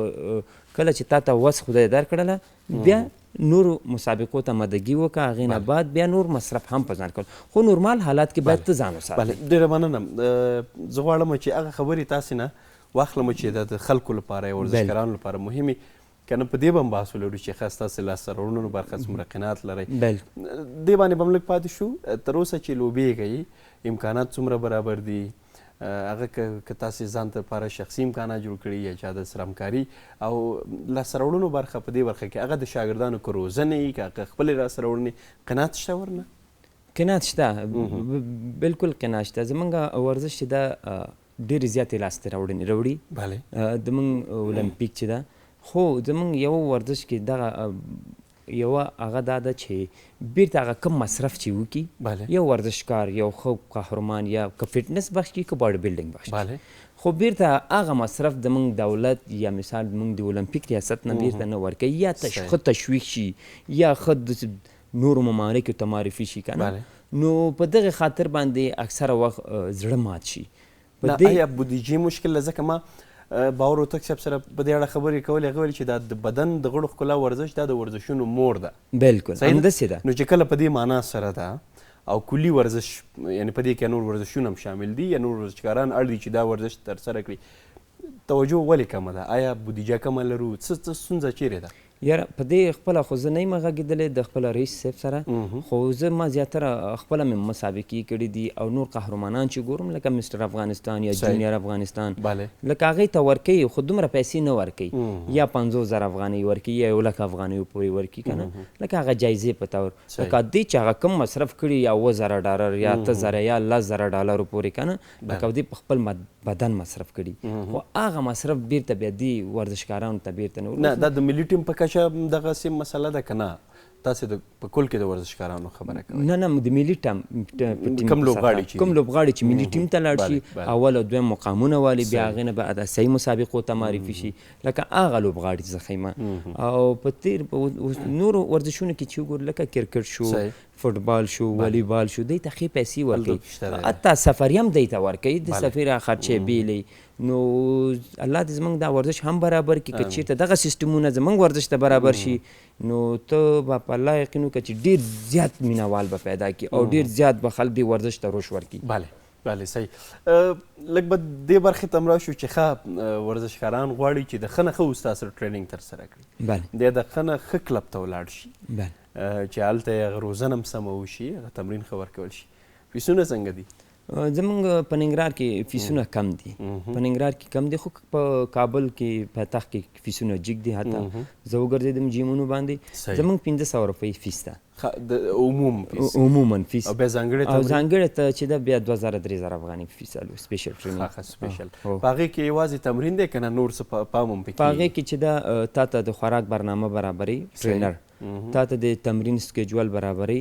کله چې تا ته وس خدای درکړله بیا نورو مسابقو ته مدګي وکړه هغې نه بعد بیا نور مصرف هم په ځان کول خو نورمال حالات کې باید ته ځان وساتې. ډېره مننه. زه غواړم چې هغه خبرې تاسې نه واخلم چې د خلکو لپاره یا ورزشکارانو لپاره مهمې که نه په دې به هم بحث ولرو چې ښه ستاسې لاسته راوړنو برخه څومره قناعت لرئ دې باندې به هم لږ پاتې شو. تر اوسه چې لوبېږئ امکانات څومره برابر دي هغه که تاسې ځان ته لپاره شخصي امکانات جوړ کړي یا چا د سره همکاري او لاسته راوړنو برخه په دې برخه کې هغه د شاګردانو که روزنې که هغه خپلې لاسته راوړنې قناعت شته ورنه؟ قناعت شته بلکل قناعت شته. زمونږ ورزش چې ده ډېرې زیاتې لاسته راوړنې راوړي زمونږ اولمپیک چې ده خو زمونږ یو ورزش کې دغه یوه هغه دا ده چې بیرته هغه کم مصرف چې وکړي یو ورزشکار یو ښه قهرمان یا که فټنس بخش کړي که باډي بلډینګ بخش کړي خو بیرته هغه مصرف زمونږ دولت یا مثال زمونږ د اولمپیک ریاست نه بیرته نه ورکوي یا ښه تشویق شي یا ښه نورو ممالکو ته معرفي شي که نه نو په دغې خاطر باندې اکثره وخت زړه مات شي. آیا بودیجې مشکل ځکه ما باور وتک صاحب سره په دې اړه خبرې کولې هغه ویل چې دا د بدن د غړو ښکلا ورزش دا د ورزشونو مور ده. بلکل همداسې ده. نو چې کله په دې معنا سره ده او کلي ورزش یعنی په دې کې نور ورزشونه هم شامل دي یا نور ورزشکاران اړ دي چې دا ورزش ترسره کړي توجه ولې کمه ده؟ آیا بودیجه کمه لرو؟ څه ستونزه چیرې ده؟ یاره په دې خپله خو زه نه یم غږېدلی د خپله رئیس صاحب سره خو زه ما زیاتره خپله مې مسابقې کړي دي او نور قهرمانان چې ګورم لکه مستر افغانستان یا جونیئر افغانستان لکه هغې ته ورکوي خو دومره پیسې نه ورکوي یا 50,000 افغانۍ ورکوي یا 1,00,000 افغانیو پورې ورکوي که نه لکه هغه جایزې په طور لکه دې چې هغه کم مصرف کړي یا 7,000 یا 8,000 یا 10,000 پورې که نه لکه دې په خپل بدن مصرف کړي خو هغه مصرف بیرته بیا دې ورزشکارانو ته بیرته نه دا د ملي ټیم په کچه دغسې مسله ده که نه تاسې په کل کې د ورزشکارانو خبره کوئ؟ نه د ملي ټیم کوم لوبغاړي چې ملي ټیم ته لاړ شي اول او دویم مقامونه والي بیا هغې نه به اسیایي مسابقو ته معرفي شي لکه هغه لوبغاړي زه ښیم او په تېر نورو ورزشونو کې چې وګورو لکه کرکټ شو فوټبال شو والیبال شو دوی ته ښې پیسې ورکوي حتی سفري هم دوی ته ورکوي د سفر خرچې بیلې نو الله دې زموږ دا ورزش هم برابر کړي که چېرته دغه سیسټمونه زموږ ورزش ته برابر شي نو ته به په الله یقین وکړه چې ډېر زیات مینهوال به پیدا کړي او ډېر زیات به خلک دې ورزش ته روش ورکړي. بله صحیح. لږ به دې برخې ته هم راشو چې ښه ورزشکاران غواړي چې د ښه نه ښه استاد سره ټریننګ ترسره کړي، بله دی د ښه نه ښه کلب ته ولاړ شي، بله چې هلته یې هغه روزنه هم سمه وشي، هغه تمرین ښه ورکول شي. فیسونه څنګه دي؟ زمونږ په ننګرهار کې فیسونه کم دي، په ننګرهار کې کم دي، خو په کابل کې پایتخت کې فیسونه جګ دي. حتی زه وګرځېدم جیمونو باندې، زمونږ 1500 روپۍ فیس ده، د عموم فیس، عموما فیس، او بیا ځانګړې ته چې ده بیا 2000-3000 افغاني فیس سپیشل ټرینینګ. سپیشل په هغې کې یوازې تمرین دی که نه نور څه پام هم پکې؟ په هغې کې چې ده تا ته د خوراک برنامه برابري، ټرینر تا ته د تمرین سکیجول برابري،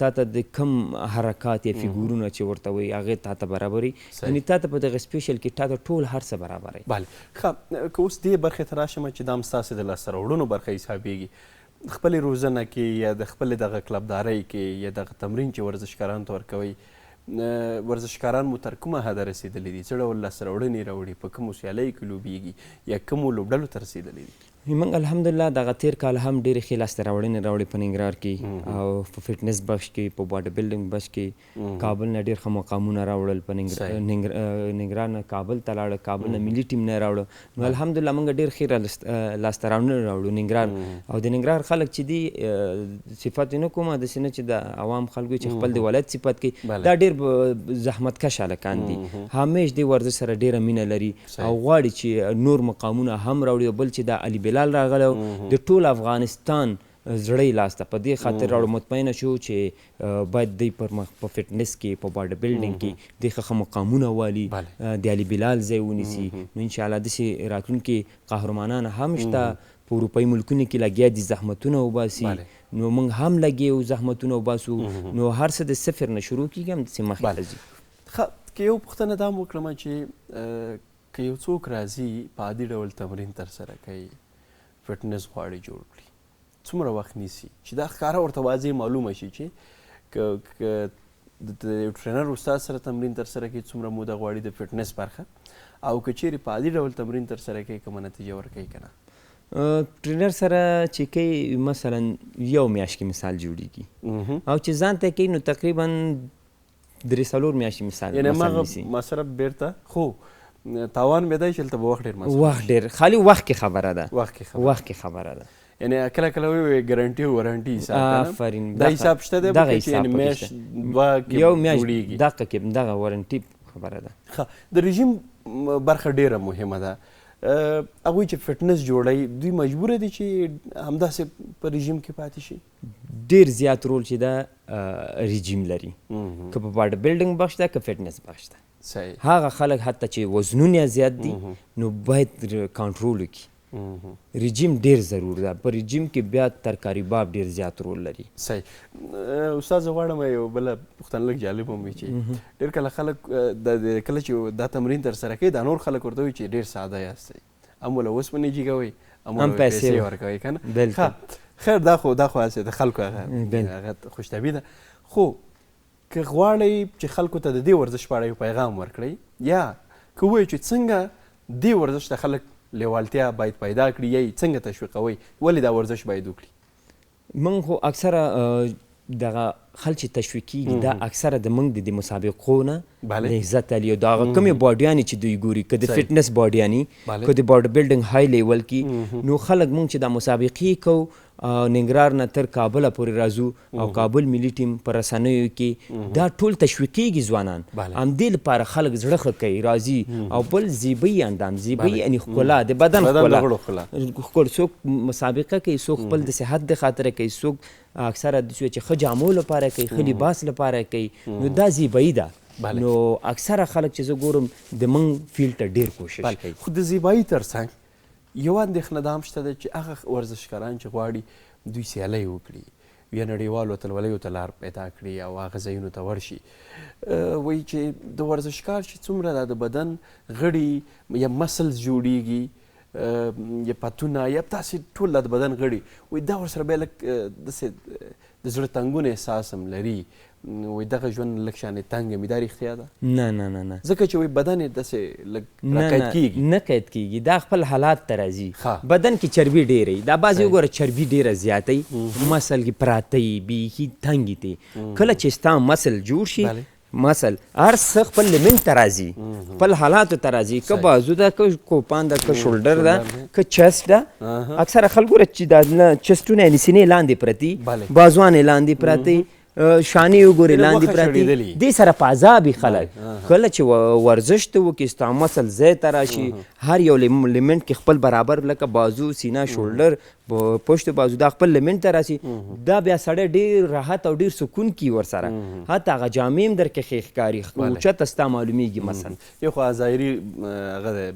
تا ته د کم حرکات یا فیګورونه چې ورته وایي هغې تا ته برابري، یعنې تا ته په دغه سپیشل کې تا ته ټول هر څه برابري. بله ښه، که اوس دې برخې ته راشم چې دا هم ستاسې د لاسته راوړنو برخه حسابېږي، خپلې روزنه کې یا د خپلې دغه کلبدارۍ کې یا دغه تمرین چې ورزشکارانو ته ورکوئ، ورزشکاران مو تر کومه حده رسېدلي دي؟ څه ډول لاسته راوړنې راوړي؟ په کومو سیالیو کې لوبېږي یا کومو لوبډلو ته رسېدلي دي؟ موږ الحمدلله دغه تیر کال هم ډېرې ښې لاسته راوړنې راوړې په ننګرهار کې، او په فټنس بخش کې، په باډي بلډینګ بخش کې کابل نه ډېر ښه مقامونه راوړل، په ننګرهار نه کابل ته لاړه، کابل نه ملي ټیم نه راوړه. نو الحمدلله موږ ډېر ښې لاسته راوړنې راوړو ننګرهار. او د ننګرهار خلک چې دي، صفت یې نه کومه داسې نه چې د عوام خلکو چې خپل د ولایت صفت کوي، دا ډېر زحمت کش هلکان دي، همیش دې ورزش سره ډېره مینه لري او غواړي چې نور مقامونه هم راوړي. او بل چې دا علي بلال راغلی د ټول افغانستان زړه یې لاسته، په دې خاطر راوړو مطمئنه شو چې باید دوی په فټنس کې، په باډي بلډینګ کې دوی ښه مقامونه والي، د علي بلال ځای ونیسي. نو انشاءالله داسې راتلونکي قهرمانان هم شته، په اروپایي ملکونو کې لګیا دي، زحمتونه وباسي، نو موږ هم لګیا یو زحمتونه وباسو، نو هر څه د صفر نه شروع کېږي هم داسې مخکې ته ځي. ښه، که یو پوښتنه دا هم وکړم چې که یو څوک راځي په عادي ډول تمرین ترسره کوي، فټنس غواړي جوړ کړي، څومره وخت نیسي چې دا ښکاره ورته واضح معلومه شي چې که د یو ټرینر استاد سره تمرین ترسره کوي څومره موده غواړي د فټنس برخه، او که چیرې په عادي ډول تمرین ترسره کوي کومه نتیجه ورکوي که نه؟ ټرینر سره چې کوي مثلا یو میاشت کې مثال جوړیږي، او چې ځان ته کوي نو تقریبا 3-4 میاشتې مثال یعنې ما سره بیرته خو تاوان مې دی چې هلته به وخت ډېر مصرف وخت ډېر، خالي وخت کې خبره ده، وخت کې خبره ده. یعنې کله کله وایي ګارنټي او وارنټي حساب، آفرین، دا حساب شته دی دغه چې یعنې میاشت دوه کې یو میاشت جوړېږي، دغه کې دغه وارنټي خبره ده. ښه، د رژیم برخه ډېره مهمه ده. هغوی چې فټنس جوړوي دوی مجبوره دي چې همداسې په رژیم کې پاتې شي؟ ډېر زیات رول چې ده رژیم لري، که په باډي بلډینګ بخش ده که فټنس بخش ده. هغه خلک حتی چې وزنونه زیات دي نو باید کنټرول وکړي. رژیم ډېر ضرور ده، په رژیم کې بیا ترکاري باب ډېر زیات رول لري. صحیح. استاد زه غواړم یو بله پوښتنه لږ جالب هم وي چې ډېر کله خلک کله چې دا تمرین ترسره کوي دا نور خلک ورته وایي چې ډېر ساده یاستئ، هم له اوسپنې جیګوئ، هم پیسې ورکوئ که نه؟ بلکل. خیر دا خو هسې د خلکو هغه خوشطبعي ده. خو که غواړئ چې خلکو ته د دې ورزش په اړه یو پیغام ورکړئ، یا که ووایئ چې څنګه دې ورزش ته خلک لیوالتیا باید پیدا کړي یا یې څنګه تشویقوئ، ولې دا ورزش باید وکړي؟ موږ خو اکثره دغه خلک چې تشویق کېږي دا اکثره د موږ د مسابقو نه لذت علي، او د هغه کومې باډیانې چې دوی ګوري، که د فټنس باډیانې، که د باډي بلډینګ های لیول کې، نو خلک موږ چې دا مسابقې کوو ننګرهار نه تر کابله پورې راځو، او کابل ملي ټیم په رسنیو کې دا ټول تشویق کېږي ځوانان، همدې لپاره خلک زړه ښه کوي، راځي. او بل زیبایي اندام، زیبایي یعنې ښکلا، د بدن ښکلا، څوک مسابقه کوي، څوک خپل د صحت د خاطره کوي، څوک اکثره چې ښه جامو لپاره کوي، ښه لباس لپاره کوي، نو دا زیبایي ده. نو اکثره خلک چې زه ګورم د موږ فیلډ ته ډېر کوشش کوي. خو د زیبایي تر څنګ یو اندېښنه دا هم شته ده چې هغه ورزشکاران چې غواړي دوی سیالۍ وکړي یا نړیوالو اتلولیو ته لار پیدا کړي او هغه ځایونو ته ورشي، وایي چې د ورزشکار چې څومره د بدن غړي یا مسلز جوړیږي یا پتونه یا داسې ټول د بدن غړي، وایي دا ورسره بیا لږ داسې د زړه تنګون احساس هم لري، وایي دغه ژوند لږ شانې تنګ وي. دا رښتیا ده؟ نه نه نه نه، ځکه چې وایي بدن یې داسې لږ راقید کېږي. نه قید کېږي، دا خپل حالات ته راځي. بدن کې چربي ډېره وي، دا بعضې وګوره چربي ډېره زیاته وي، مسل کې پراته وي، بیخي تنګ دي. کله چې ستا مسل جوړ شي مثل هر څه خپل لیمنټ ته راځي خپل حالاتو ته راځي که بازو ده که کوپان ده که شولډر ده که چست ده اکثره خلکو چې دا چسټونه یعنې سینې لاندې پرتي بازوان یې لاندې پراته شانې وګورې لاندې پرتې دې سره په عذاب خلک کله چې ورزش ته وکړي ستا مسل ځای ته راشي هر یو لیمنټ کې خپل برابر لکه بازو سینه شولډر پشت بازو دا خپل لیمنټ ته راشي دا بیا سړی ډېر راحت او ډېر سکون کي ورسره حتی هغه جامې هم درکې ښې ښکاري اوچته ستا معلومیږي مثلا یو خو ظاهري هغه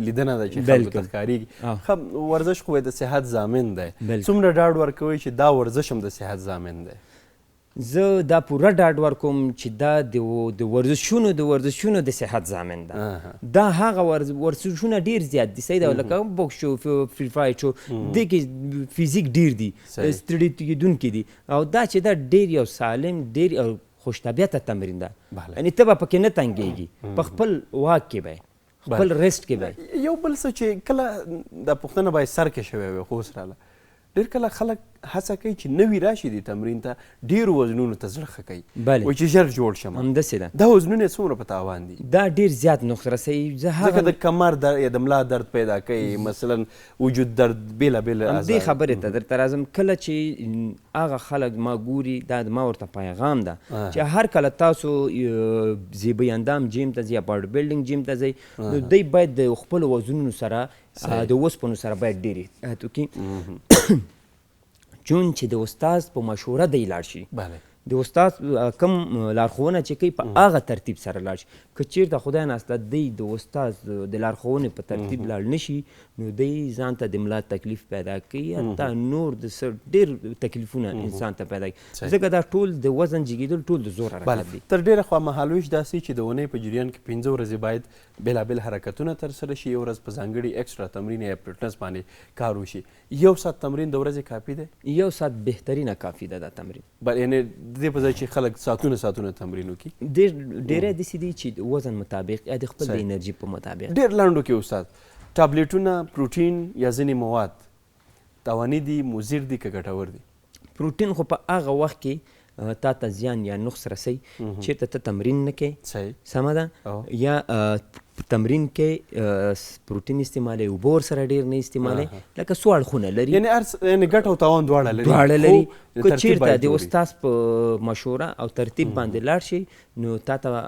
لیدنه ده چې خلکو ته ښکارېږي ښه ورزش خو د صحت ضامن دی څومره ډاډ ورکوئ چې دا ورزش هم د صحت ضامن دی زه دا پوره ډاډ ورکوم چې دا د ورزشونو د صحت ضامن ده دا هغه ورزشونه ډېر زیات دي صحیح ده لکه بوکس شو فری فایټ شو دې کې فزیک ډېر دي ستړي کېدونکي دي او دا چې دا ډېر یو سالم ډېر یو خوش طبیعته تمرین ده یعنې ته به پکې نه تنګېږي په خپل واک کې به خپل ریسټ کې به یو بل څه چې کله دا پوښتنه باید سر کې شوی وي خو اوس راله ډېر کله خلک هڅه کوي چې نوي راشي دې تمرین ته ډېرو وزنونو ته زړه ښه کوي وایي چې ژر جوړ شم همداسې ده دا وزنونه یې څومره په تاوان دي دا ډېر زیات نقص رسوي ځکه د کمر درد یا د ملا درد پیدا کوي مثلا وجود درد بېلابېل همدې خبرې ته درته راځم کله چې هغه خلک ما ګوري دا ما ورته پیغام ده چې هر کله تاسو زیبی اندام جیم ته ځئ یا باډي بلډینګ جیم ته ځئ نو دوی باید د خپلو وزنونو سره د اوسپنو سره باید ډېر احتیاط وکړي چون چې د استاد په مشوره دی لاړ شي د استاد کوم لارښوونه چې کوي په هغه ترتیب سره لاړ شي که چېرته خدای ناسته دی د استاد د لارښوونې په ترتیب لاړ نه شي نو دی ځان ته د ملا تکلیف پیدا کوي حتی نور د ډېر تکلیفونه انسان ته پیدا کوي ځکه دا ټول د وزن جګېدل ټول د زور حرکت دی تر ډېره خوا مهالویش داسې چې د اونۍ په جریان کې 15 ورځې باید بېلابېل حرکتونه ترسره شي یو ورځ په ځانګړي ایکسټرا تمرین یا فټنس باندې کار وشي یو ساعت تمرین د ورځې کافي دی یو ساعت بهترینه کافي ده دا تمرین یعنې د دې په ځای چې خلک ساعتونه تمرین وکړي ډېری داسې دي چې وزن مطابق یا د خپل د انرژي په مطابق ډېر لنډو کې استاد ټابلیټونه پروټین یا ځینې مواد تاواني دي مضر دي که ګټور دي پروټین خو په هغه وخت کې تا ته زیان یا نقص رسوي چېرته ته تمرین نه کوې سمه ده یا تمرین کې پروټین استعمالوي اوبه ورسره ډېر نه استعمالوي لکه څو اړخونه لري یعنې ګټه او تاوان دواړه لري که چېرته د استاد په مشوره او ترتیب باندې لاړ شي نو تا ته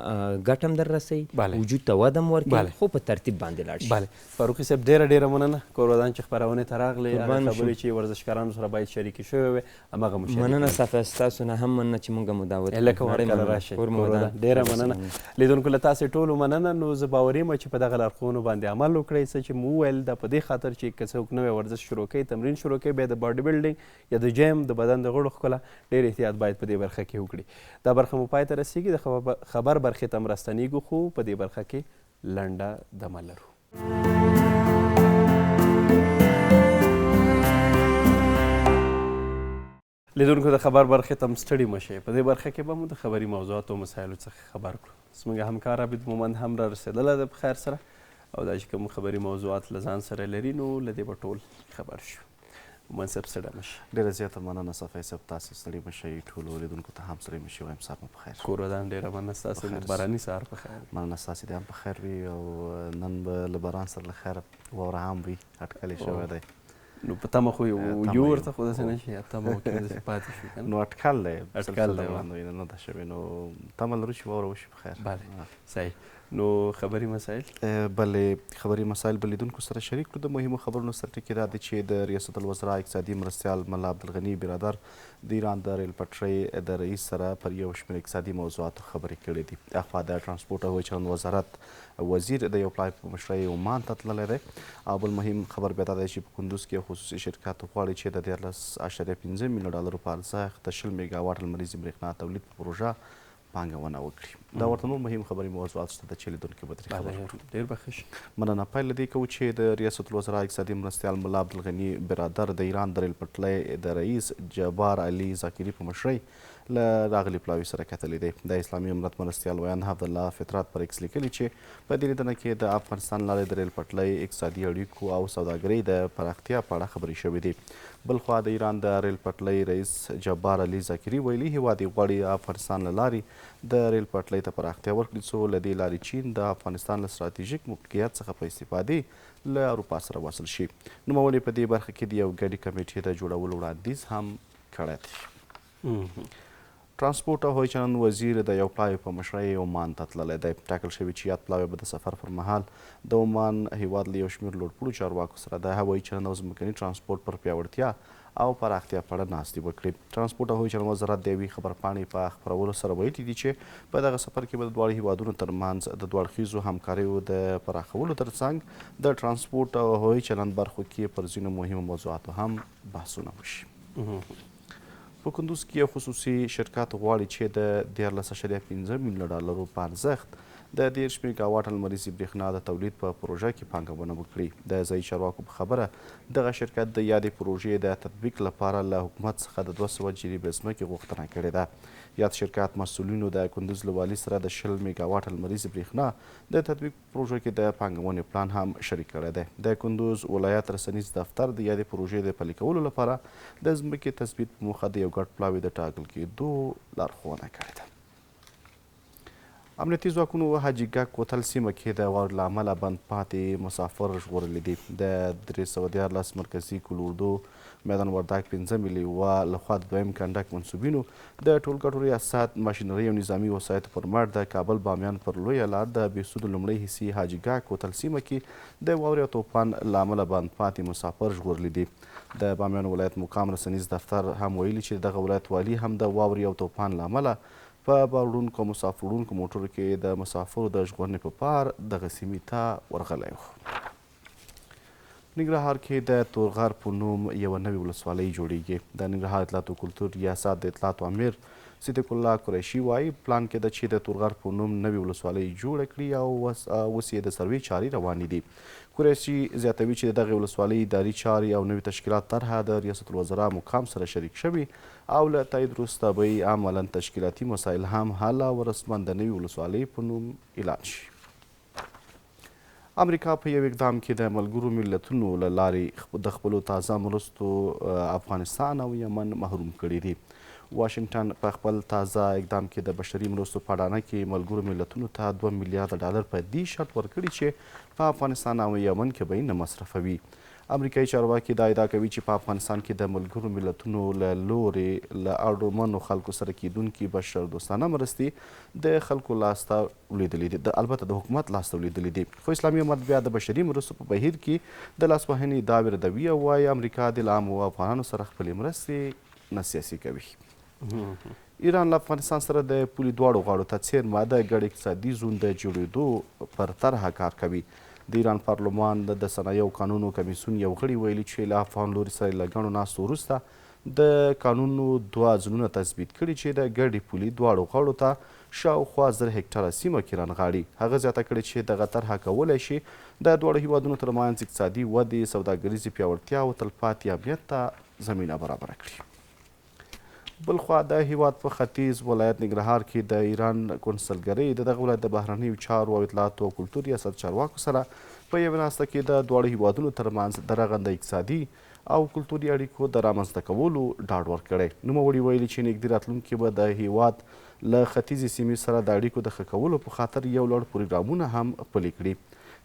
ګټه هم در رسوي وجود ته وده هم ورکوي خو په ترتیب باندې لاړ شي فاروقي صاحب ډېره مننه کور ودان چې خپرونې ته راغلې هغه خبرې چې ورزشکارانو سره باید شریکې شوې وي هماغه مو مننه صافی ستاسو نه هم مننه چې موږ مو دعوت لکه ورکله راشئ ډېره مننه لیدونکو له تاسې ټولو مننه نو زه باوري یم چې په دغه لارښوونو باندې عمل وکړئ څه چې مو وویل دا په دې خاطر چې که څوک نوی ورزش شروع کوي تمرین شروع کوي بیا د باډي بلډینګ یا د جیم د بدن د غړو ښکلا ډېر احتیاط باید په دې برخه کې وکړي دا برخه مو پای ته رسیږي د خبر برخې ته هم راستنیږو خو په دې برخه کې لنډه دمه لرو لیدونکو د خبر برخې ته هم ستړي مه شئ په دې برخه کې به مو د خبري موضوعاتو او مسایلو څخه خبر کړو زموږ همکار عابد مومند هم را رسېدلی ده په خیر سره او دا چې کوم خبري موضوعات له ځان سره لري نو له دې به ټول خبر شو مومند صاحب ستړی مه شئ ډېره زیاته مننه صفی صاحب تاسې ستړي مه شئ ټولو لیدونکو ته هم ستړي مه شئ وایم سهار مو په خیر کور ودان ډېره مننه ستاسې باراني سهار په خیر مننه ستاسې دې هم په خیر وي او نن به له باران سره له خیره واوره هم وي اټکلې شوی دی نو په تمه خو یو ورته خو داسې نه شي تمه وکړي داسې پاتې شي نو اټکل دی وړاندې نه ده شوې نو تمه لرو چې واوره وشي په خیر بله صحیح نو خبري مسایل بلې خبري مسایل به لیدونکو سره شریک کړو د مهمو خبرونو سره ټکي دا دی چې د ریاست الوزرا اقتصادي مرستیال ملا عبدالغني برادر د ایران د ریل پټرۍ د رئیس سره پر یو شمېر اقتصادي موضوعاتو خبرې کړې دي اخوا د ټرانسپورټ او چلند وزارت وزیر د یو پلای په مشرۍ عمان ته تللی دی او بل مهم خبر بیا دا دی چې په کندوز کې خصوصي شرکت غواړي چې د 13.5 میلیون ډالرو په ارزښت د 20 میګاواټ لمریزې برېښنا تولید په پروژه پانګونه وکړي دا ورته نور مهم خبري موضوعات شته د چې لیدونکي به ترې خبر کړو ډېر به ښه شي مننه پیل له دې کوو چې د ریاست الوزرا اقتصادي مرستیال ملا عبدالغني برادر د ایران د ریل پټلۍ د رئیس جبار علي زاکري په مشرۍ له راغلي پلاوي سره کتلی دی د اسلامي امارت مرستیال ویان عبدالله فطرت پر ایکس لیکلي چې په دې لیدنه کې د افغانستان لارې د ریل پټلۍ اقتصادي اړیکو او سوداګرۍ د پراختیا په اړه خبرې شوې دي بلخوا د ایران د ریل پټلۍ رئیس جبار علي ذاکري ویلي هیواد یې غواړي افغانستان له لارې د ریل پټلۍ ته پراختیا ورکړي څو له دې لارې چین د افغانستان له ستراتیژیک موقعیت څخه په استفادې له اروپا سره وصل شي. نوموړي په دې برخه کې د یو ګډې کمیټې د جوړولو وړاندیز هم کړی دی. ترانسپورټ او هوایي چلند وزیر د یو پلاوي په مشرۍ عمان ته تللی دی. ټاکل شوي چې یاد پلاوی به د سفر پر مهال د عمان هیواد له یو شمېر لوړپوړو چارواکو سره د هوایي چلند او ځمکني ترانسپورټ پر پیاوړتیا او پراختیا په اړه ناستې وکړي. ترانسپورټ او هوایي چلند وزارت د یوې خبرپاڼې په خپرولو سره ویلي دي چې په دغه سفر کې به د دواړو هیوادونو ترمنځ د دوه اړخیزو همکاریو د پراخولو ترڅنګ د ترانسپورټ او هوایي چلند برخو کې پر ځینو مهمو موضوعاتو هم بحثونه وشي. په کندوز کې یو خصوصي شرکت غواړي چې د 14.5 میلیونه ډالرو په ارزښت د 30 میګاواټ لمریزې برېښنا د تولید په پروژه کې پانګونه وکړي. د ځایي چارواکو په خبره دغه شرکت د یادې پروژې د تطبیق لپاره له حکومت څخه د 200 جریبې ځمکې غوښتنه کړې ده. یاد شرکت مسؤلینو د کندوز له والي سره د 20 میګاواټ لمریزې برېښنا د تطبیق پروژه کې د پانګونې پلان هم شریک کړی دی. د کندوز ولایت رسنیز دفتر د یادې پروژې د پلي کولو لپاره د ځمکې تثبیت په موخه د یو ګډ پلاوي د ټاکل کېدو لارښوونه کړې ده. امنیتي ځواکونو حاجي ګک کوتل سیمه کې د واورې له امله بند پاتې مسافر ژغورلي دي. د 314 مرکزي کلوردو میدان وردګ 5 ملي لخوا د دویم کنډک منصوبینو د ټولګټو ریاست ماشینري او نظامي وسایطو پر مټ د کابل بامیان پر لویه لار د بېسودو لومړۍ حصې حاجي ګک کوتل سیمه کې د واورې او طوفان له امله بند پاتې مسافر ژغورلي دي. د بامیان ولایت مقام رسنیز دفتر هم ویلي چې دغه ولایت والي هم د واورې او طوفان له امله په بار وړونکو او مسافر وړونکو موټرو کې د مسافرو د ژغورنې په پار دغه سیمې ته ورغلی و. ننګرهار کې د تورغر په نوم یوه نوې ولسوالۍ جوړیږي. د ننګرهار اطلاعات و کلتور ریاست د اطلاعاتو امیر صدیق الله قریشي وایي پلان کې ده چې د تورغر په نوم نوې ولسوالۍ جوړه کړي او اوس یې د سروې چارې روانې دي. قریشي زیاتوي چې د دغې ولسوالۍ اداري چارې او نوي تشکیلات طرحه د ریاست الوزرا مقام سره شریک شوي او له تایید وروسته به یې عملا تشکیلاتي مسایل هم حل او رسما د نوې ولسوالۍ په نوم اعلان شي. امریکا په یو اقدام کې د ملګرو ملتونو له لارې د خپلو تازه مرستو افغانستان او یمن محروم کړي دي. واشنګټن په خپل تازه اقدام کې د بشري مرستو په اډانه کې ملګرو ملتونو ته 2 میلیارده ډالر په دې شرط ورکړي چې په افغانستان او یمن کې به یې نه مصرفوي. امریکایي چارواکي دا ادعا کوي چې په افغانستان کې د ملګرو ملتونو له لورې له اړمنو خلکو سره کیدونکي بشر دوستانه مرستې د خلکو لاسته ولیدلې دي، البته د حکومت لاسته ولیدلې دي. خو اسلامي امت بیا د بشري مرستو په بهیر کې د لاسوهنې دعوې ردوي او وایي امریکا د عامو افغانانو سره خپلې مرستې نه سیاسي کوي. ایران له افغانستان سره د پولې دواړو غاړو ته څیرمه د ګډ اقتصادي زون د جوړېدو پر طرحه کار کوي. د ایران پارلمان د صنایعو قانونو کمیسیون یو غړي ویلي چې له افغان لوري سره له ګڼو ناستو وروسته د قانونو 2 ځلونه تثبیت کړي چې د ګډې پولې دواړو غاړو ته شاوخوا 1000 هکټاره سیمه کې رانغاړي. هغه زیاته کړې چې دغه طرحه کولی شي د دواړو هیوادونو ترمنځ اقتصادي ودې، سوداګریزې پیاوړتیا او تلپاتې امنیت ته زمینه برابره کړي. بلخوا د هیواد په ختیځ ولایت ننګرهار کې د ایران کنسلګرۍ د دغه ولایت د بهرنیو چارو او اطلاعاتو او کلتور ریاست چارواکو سره په یوه ناسته کې د دواړو هیوادونو ترمنځ د رغنده اقتصادي او کلتوري اړیکو د رامنځته کولو ډاډ ورکړی. نوموړي ویلي چې نږدې راتلونکي به د هیواد له ختیځې سیمې سره د اړیکو د ښه کولو په خاطر یو لړ پروګرامونه هم پلي کړي.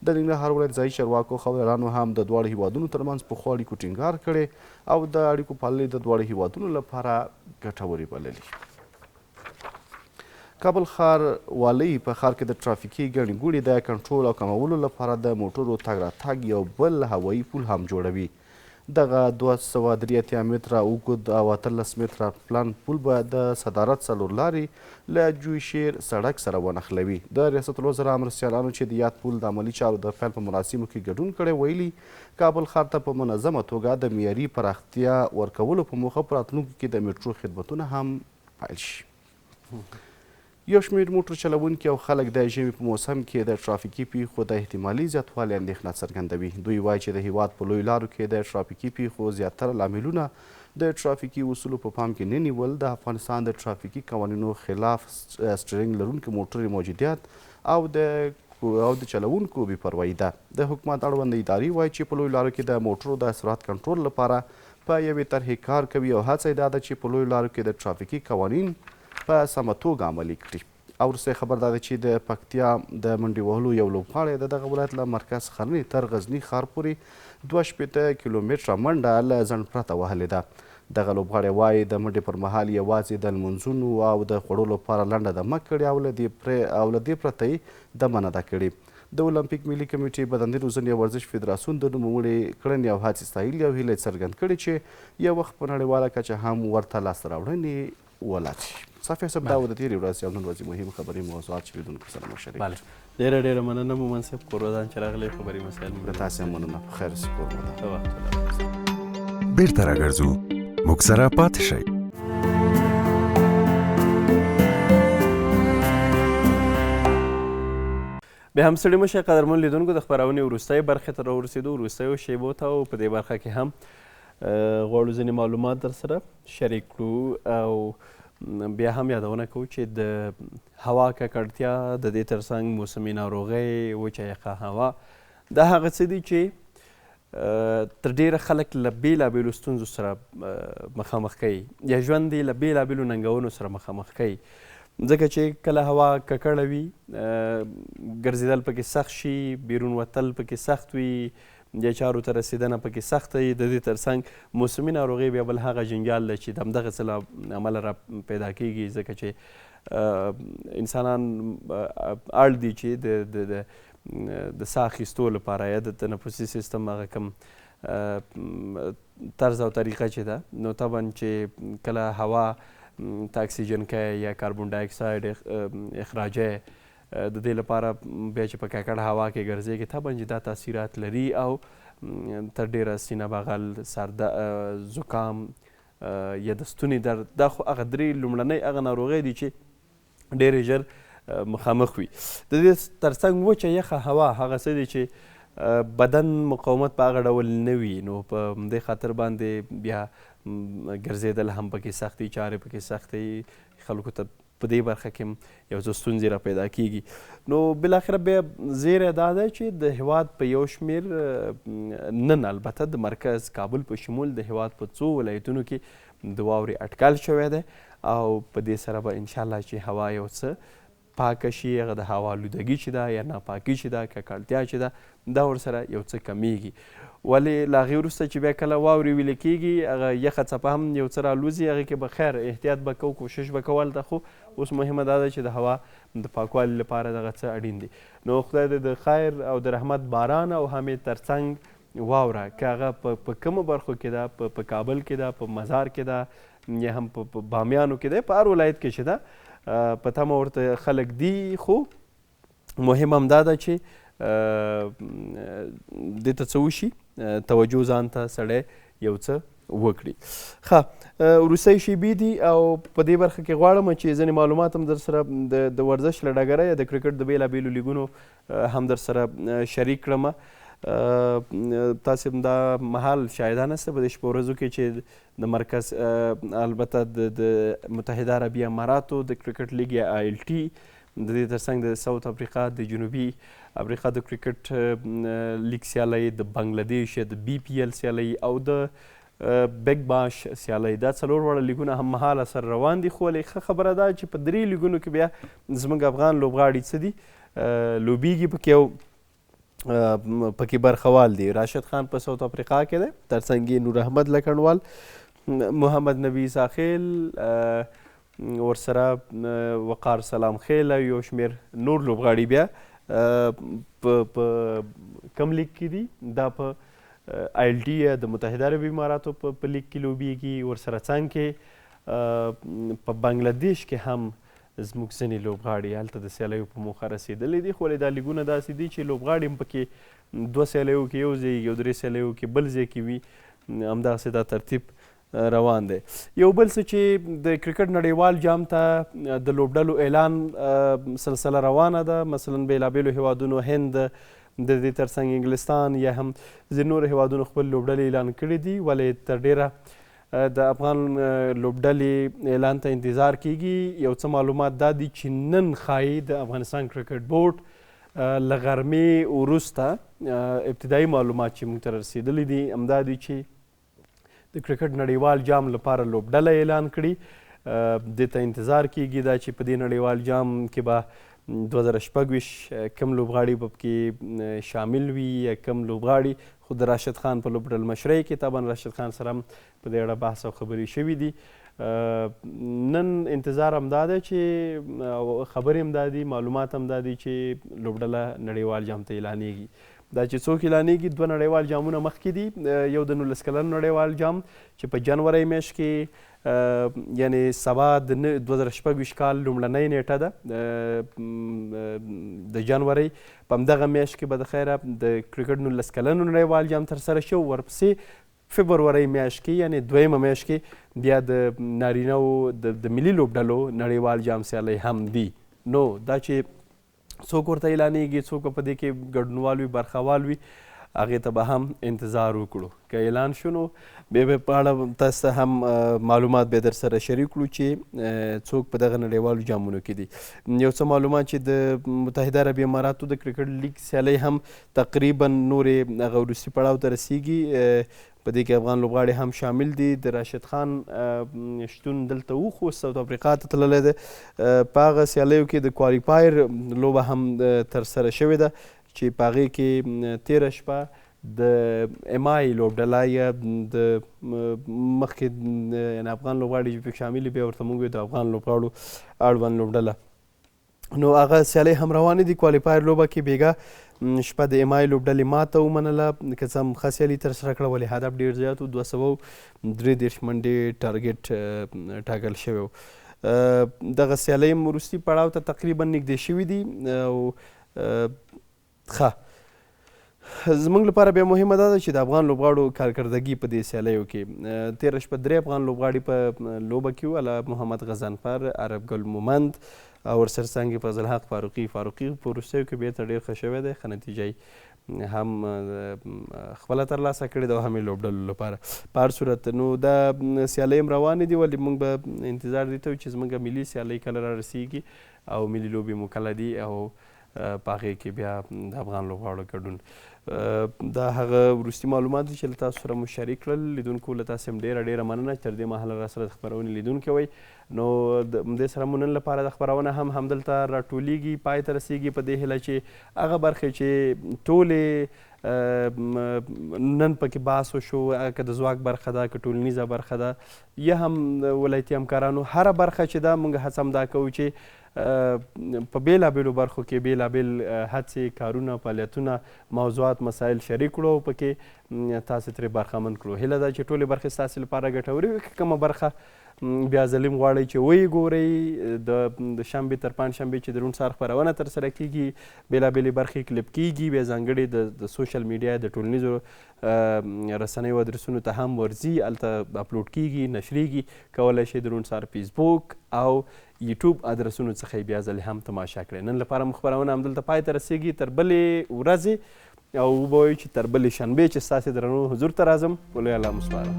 د ننګرهار ولایت ځایي چارواکو خبريالانو هم د دواړو هیوادونو ترمنځ پخوا اړیکو ټینګار کړی او د اړیکو پالنې د دواړو هیوادونو لپاره ګټورې بللي. کابل ښار والۍ په ښار کې د ټرافیکي ګڼې ګوڼې د کنټرول او کمولو لپاره د موټرو تګ راتګ یو بل هوایي پل هم جوړوي. دغه 283 متره اوږد او 18 متره پلان پل به د صدارت څلور لارې له جویشیر سړک سره ونښلوي. د ریاست الوزرا مرستیالانو چې د یاد پل د عملي چارو د پیل په مراسمو کې ګډون کړی ویلي کابل ښار ته په منظمه توګه د معیاري پراختیا ورکولو په موخه په راتلونکي کې د میټرو خدمتونه هم پیل شي. یو شمېر موټر چلوونکي او خلک د ژمي په موسم کې د ټرافیکي پیښو د احتمالي زیاتوالي اندېښنه څرګندوي. دوی وایي چې د هیواد په لویو لارو کې د ټرافیکي پیښو زیاتره لاملونه د ټرافیکي اصولو په پام کې نه نیول، د افغانستان د ټرافیکي قوانینو خلاف سټرینګ لرونکي موټرې موجودیت او د چلوونکو بې پروایي ده. د حکومت اړونده ادارې وایي چې په لویو لارو کې د موټرو د سرعت کنټرول لپاره په یوې طرحې کار کوي او هڅه یې دا ده چې په لویو لارو کې د ټرافیکي قوانین په سمه توګه عملي کړي. او وروستی خبر دا دی چې د پکتیا د منډې وهلو یو لوبغاړی د دغه ولایت له مرکز ښرنې تر غزني ښار پورې 62 کیلومتره منډه له ځنډ پرته وهلې ده. دغه لوبغاړی وایي د منډې پر مهال یوازې د لمونځونو او د خوړو لپاره لنډه دمه کړې او له دې پرته یې دمه نه ده کړې. د اولمپیک ملي کمیټې بدني روزنې او ورزش فدراسیون د نوموړې کړنې او هڅې ستایلي او هیله یې څرګند کړې چې یو وخت په نړیواله کچه هم ورته لاسته راوړنې ولري. صافیه صاحب دا و د تېرې ورځې او نن ورځې مهم خبري موضوعات چې لیدونکو سره مو شریک کړي. ډېره مننه مومن صاحب کور ودان چې راغلی خبري مسایل د تاسې هم مننه. په خیر اوسئ. کور ودان. بیرته راګرځو. موږ سره پاتې شئ. بیا هم ستړي مه شئ قدرمن لیدونکو، د خپرونې وروستۍ برخې ته راورسېدو، وروستیو شیبو ته، او په دې برخه کې هم غواړو ځینې معلومات در سره شریک کړو او بیا هم یادونه کوو چې د هوا ککړتیا، د دې ترڅنګ موسمي ناروغۍ، وچه یخه هوا، دا هغه څه دي چې تر ډیره خلک له بېلابېلو ستونزو سره مخامخ کوي یا ژوند یې له بېلابېلو ننګونو سره مخامخ کوي. ځکه چې کله هوا ککړه وي ګرځېدل پکې سخت شي، بیرون وتل پکې سخت وي، یا چارو ته رسېدنه پکې سخته وي. د دې ترڅنګ موسمي ناروغۍ بیا بل هغه جنجال دی چې د همدغه څه له امله را پیدا کېږي، ځکه چې انسانان اړ دي چې د ساه اخیستو لپاره یا د تنفسي سیستم هغه کوم طرز او طریقه چې ده، نو طبعا چې کله هوا ته اکسیجن یا کاربن ډای اکساید اخراجی د دې لپاره بیا چې په ککړ هوا کې ګرځېږي، طبعا چې دا تاثیرات لري او تر ډیره سینه بغل، زکام یا د ستوني درد، دا خو هغه درې لومړنۍ هغه ناروغۍ دي چې ډېرې ژر مخامخ وي. د دې ترڅنګ وچه یخه هوا هغه څه دي چې بدن مقاومت په هغه ډول نه وي، نو په همدې خاطر باندې بیا ګرځېدل هم پکې سخت دي، چارې پکې سخت دي، خلکو ته په دې برخه کې یو څه ستونزې را پیدا کېږي. نو بالاخره بیا زیری دا دی چې د هېواد په یو شمېر نن البته د مرکز کابل په شمول د هېواد په څو ولایتونو کې د واورې اټکل شوی دی او په دې سره به انشاءالله چې هوا یو څه پاکه شي، هغه د هوا آلودګي چې ده یا ناپاکي چې ده، ککړتیا چې ده، دا ورسره یو څه کمیږي. ولې له هغې وروسته چې بیا کله واورې ویلې کېږي، هغه یخه څپه هم یو څه رالوځي، هغې کې به خیر احتیاط به کوو، کوشش به کوو هلته، خو اوس مهمه دا ده چې د هوا د پاکوالي لپاره دغه څه اړین دي. نو خدای دې د خیر او د رحمت باران او همې ترڅنګ واوره، که هغه په کومو برخو کې ده، په کابل کې ده، په مزار کې ده، یا هم په بامیانو کې ده، په هر ولایت کې چې ده په تمه ورته خلک دي، خو مهم هم دا ده چې دې ته څه وشي، توجه ځان ته سړی یو څه وکړي. ښه، وروستۍ شیبې دي او په دې برخه کې غواړم چې ځینې معلومات هم در سره د ورزش له ډګره یا د کرکټ د بېلابېلو لیګونو هم در سره شریک کړم. تاسې هم دا مهال شاهدان هسته په دې شپو ورځو کې چې د مرکز البته د متحده عربي اماراتو د کرکټ لیګ یا ILT، د دې ترڅنګ د ساوت افریقا د جنوبي افریقا د کرکټ لیګ سیالۍ، د بنګلادیش د BPL سیالۍ او د بیګ باش سیالۍ، دا څلور واړه لیګونه هم مهاله سره روان دي. خو ولې ښه خبره ده چې په درې لیګونو کې بیا زموږ افغان لوبغاړي څه دي لوبیږي، پکې یو پکې برخوال دي. راشد خان په ساوت افریقا کې دی، ترڅنګ یې نور احمد لکنډوال، محمد نبی ساخیل، ورسره وقار سلام خیل او یو شمېر نور لوبغاړي بیا په کم لیګ کې دي، دا په ILT یا د متحده عربي اماراتو په لیګ کې لوبیږي. ورسره څنګ کې په بنګلادیش کې هم زموږ ځینې لوبغاړي هلته د سیالیو په موخه رسېدلي دي، خو ولې دا لیګونه داسې دي چې لوبغاړي هم پکې 2 سیالیو کې یو ځای، یو 3 سیالیو کې بل ځای کې وي، همداسې دا ترتیب روان دی. یو بل څه چې د کرکټ نړیوال جام ته د لوبډلو اعلان سلسله روانه ده، مثلا بېلابېلو هیوادونو هند، د دې ترڅنګ انګلستان یا هم ځینې نورو هیوادونو خپل لوبډلې اعلان کړي دي. ولې تر ډیره د افغان لوبډلې اعلان ته انتظار کیږي. یو څه معلومات دا دي چې نن ښایي د افغانستان کرکټ بورډ له غرمې وروسته ابتدایي معلومات چې موږ ته رسېدلي دي همدا دي چې د کرکټ نړیوال جام لپاره لوبډله اعلان کړي. دې ته انتظار کیږي دا چې په دې نړیوال جام کې به 2026 کم لوبغاړي به پکې شامل وي یا کم لوبغاړي. خو د راشد خان په لوبډل مشرۍ کې طبعا راشد خان سره هم په دې اړه بحث او خبرې شوي دي. نن انتظار همدا دی چې خبرې هم دا دي، معلومات هم دا دي چې لوبډله نړیوال جام ته اعلانیږي. دا چې څوک اعلانیږي، 2 نړیوال جامونه مخکې دي. یو د 19 کلن نړیوال جام چې په جنوري میاشت کې یعنی سبا د 2026 کال لومړنۍ نیټه ده د جنوري، په همدغه میاشت کې به د خیره د کرکټ 19 کلنو نړیوال جام ترسره شو. ورپسې فبرورۍ میاشت کې یعنی 2مه میاشت کې بیا د نارینهو د ملي لوبډلو نړیوال جام سیالۍ هم دي. نو دا چې څوک ورته اعلانیږي، څوک په دې کې ګډونوال وي، برخوال وي، هغې ته به هم انتظار وکړو. که اعلان شو نو بیا به په اړه تاسو ته هم معلومات بیا در سره شریک کړو چې څوک په دغه نړیوالو جامونو کې دي. یو څه معلومات چې د متحده عربي اماراتو د کرکټ لیګ سیالۍ هم تقریبا نورې هغه وروستي پړاو ته رسیږي. په دې کې افغان لوبغاړي هم شامل دي. د راشد خان شتون دلته و، خو ساوت افریقا ته تللی دی. په هغه سیالیو کې د کوالیفایر لوبه هم ترسره شوې ده چې په هغې کې تېره شپه د امای لوبډله یا د مخکې یعنې افغان لوبغاړي چې پکې شامل دي، بیا ورته موږ وایو د افغان لوبغاړو اړوند لوبډله. نو هغه سیالۍ هم روانې دي. کوالیفایر لوبه کې بیګا شپه د امای لوبډلې ماته ومنله، که څه هم ښه سیالي ترسره کړه، ولې هدف ډېر زیات و. 233 منډې ټارګېټ ټاکل شوی و. دغه سیالۍ هم وروستي پړاو ته تقریبا نږدې شوي دي. او ښه زموږ لپاره بیا مهمه دا ده چې د افغان لوبغاړو کارکردګي په دې سیالیو کې تېره شپه 3 افغان لوبغاړي په لوبه کې وو، محمد غضنفر، عرب ګل مومند او ورسره څنګه فضل حق فاروقي. په وروستیو کې بېرته ډېر ښه شوی دی، ښه نتیجه هم خپله ترلاسه کړې ده او هم یې لوبډلو لپاره. په هر صورت نو دا سیالۍ هم روانې دي، ولې موږ به انتظار دي ته چې زموږ ملي سیالۍ کله را رسیږي او ملي لوبې مو کله دي او په هغې کې بیا د افغان لوبغاړو ګډون. دا هغه وروستي معلومات دي چې له تاسو سره مو شریک کړل. لیدونکو له تاسې هم ډېره مننه چې تر دې مهاله را سره د خپرونې لیدونکي وئ. نو د همدې سره مو نن لپاره د خپرونه هم همدلته راټولیږي، پای ته رسیږي، په دې هیله چې هغه برخې چې ټولې نن پکې بحث وشو، که د ځواک برخه ده، که ټولنیزه برخه ده، یا هم ولایتي همکارانو هره برخه چې ده، موږ هڅه هم دا کوو چې په بېلابېلو برخو کې بېلابېل هڅې، کارونه، فعالیتونه، موضوعات، مسایل شریک کړو او پکې تاسې ترې برخمن کړو. هیله ده چې ټولې برخې ستاسې لپاره ګټورې وي. که کومه برخه بیا ظلم غواړئ چې ویې ګورئ، د شنبې تر پنجشنبې چې د روڼ سهار خپرونه ترسره کیږي، بېلابېلې برخې کلیپ کیږي، بیا ځانګړې د سوشل میډیا د ټولنیزو رسنیو ادرسونو ته هم ورځي، هلته اپلوډ کیږي، نشریږي. کولی شئ د روڼ سهار فیسبوک او یوټیوب ادرسونو څخه یې بیا ځلې هم تماشا کړئ. نن لپاره مو خپرونه همدلته پای ته رسیږي. تر بلې ورځې او وبه وایو چې تر بلې شنبې چې ستاسې درنو حضور ته راځم، ولوی الله مو سپارم.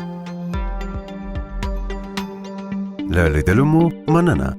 له لیدلو مو مننه.